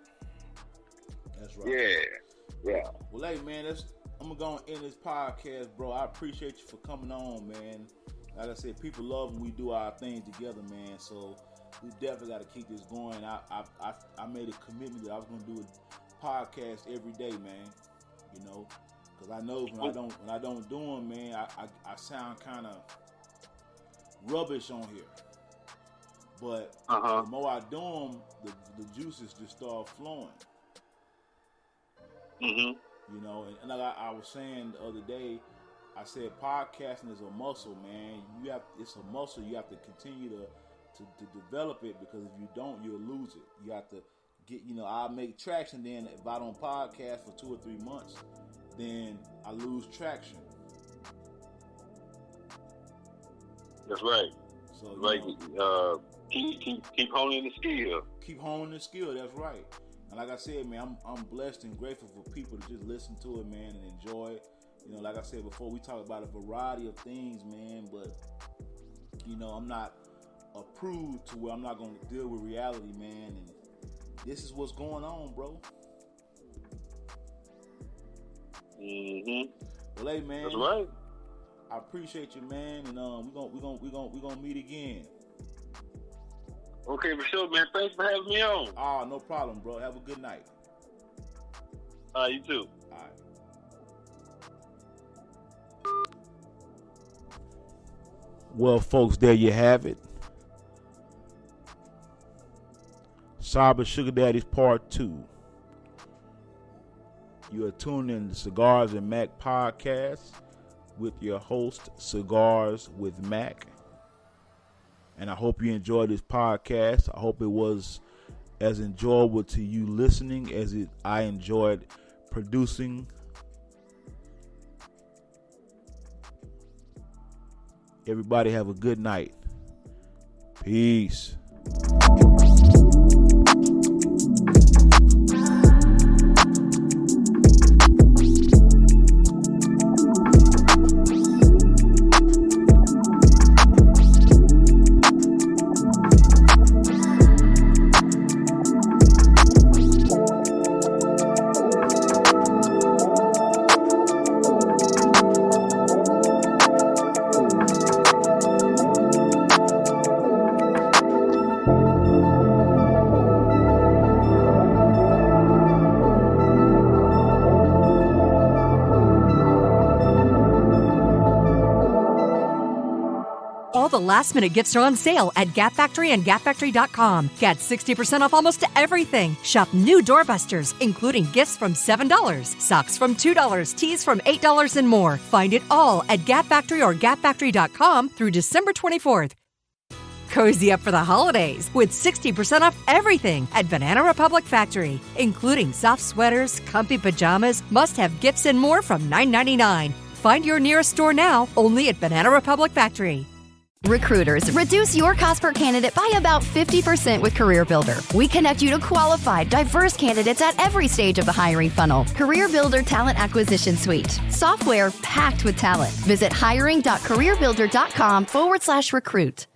Yeah. Well, hey, man, I'm going to end this podcast, bro. I appreciate you for coming on, man. Like I said, people love when we do our things together, man. So we definitely got to keep this going. I made a commitment that I was going to do a podcast every day, man. Because I know when I don't do them, man, I sound kind of rubbish on here. But the more I do them, the juices just start flowing. And like I was saying the other day, I said podcasting is a muscle, man. It's a muscle. You have to continue to develop it, because if you don't, you'll lose it. You have to get, I'll make traction then if I don't podcast for 2 or 3 months, then I lose traction. That's right. So keep honing the skill. Keep honing the skill. That's right. And like I said, man, I'm blessed and grateful for people to just listen to it, man, and enjoy it. You know, like I said before, we talk about a variety of things, man, but you know, I'm not approved to where I'm not going to deal with reality, man, and this is what's going on, bro. Well, hey, man. That's right. I appreciate you, man, and we're gonna meet again. Okay, for sure, man. Thanks for having me on. Oh, no problem, bro. Have a good night. You too. All right. Well, folks, there you have it. Cyber Sugar Daddies Part 2. You are tuned in to Cigars and Mac podcast with your host, Cigars with Mac. And I hope you enjoyed this podcast. I hope it was as enjoyable to you listening as I enjoyed producing. Everybody have a good night. Peace. All the last-minute gifts are on sale at Gap Factory and GapFactory.com. Get 60% off almost everything. Shop new doorbusters, including gifts from $7, socks from $2, tees from $8, and more. Find it all at Gap Factory or GapFactory.com through December 24th. Cozy up for the holidays with 60% off everything at Banana Republic Factory, including soft sweaters, comfy pajamas, must-have gifts, and more from $9.99. Find your nearest store now, only at Banana Republic Factory. Recruiters, reduce your cost per candidate by about 50% with CareerBuilder. We connect you to qualified, diverse candidates at every stage of the hiring funnel. CareerBuilder Talent Acquisition Suite. Software packed with talent. Visit hiring.careerbuilder.com/recruit.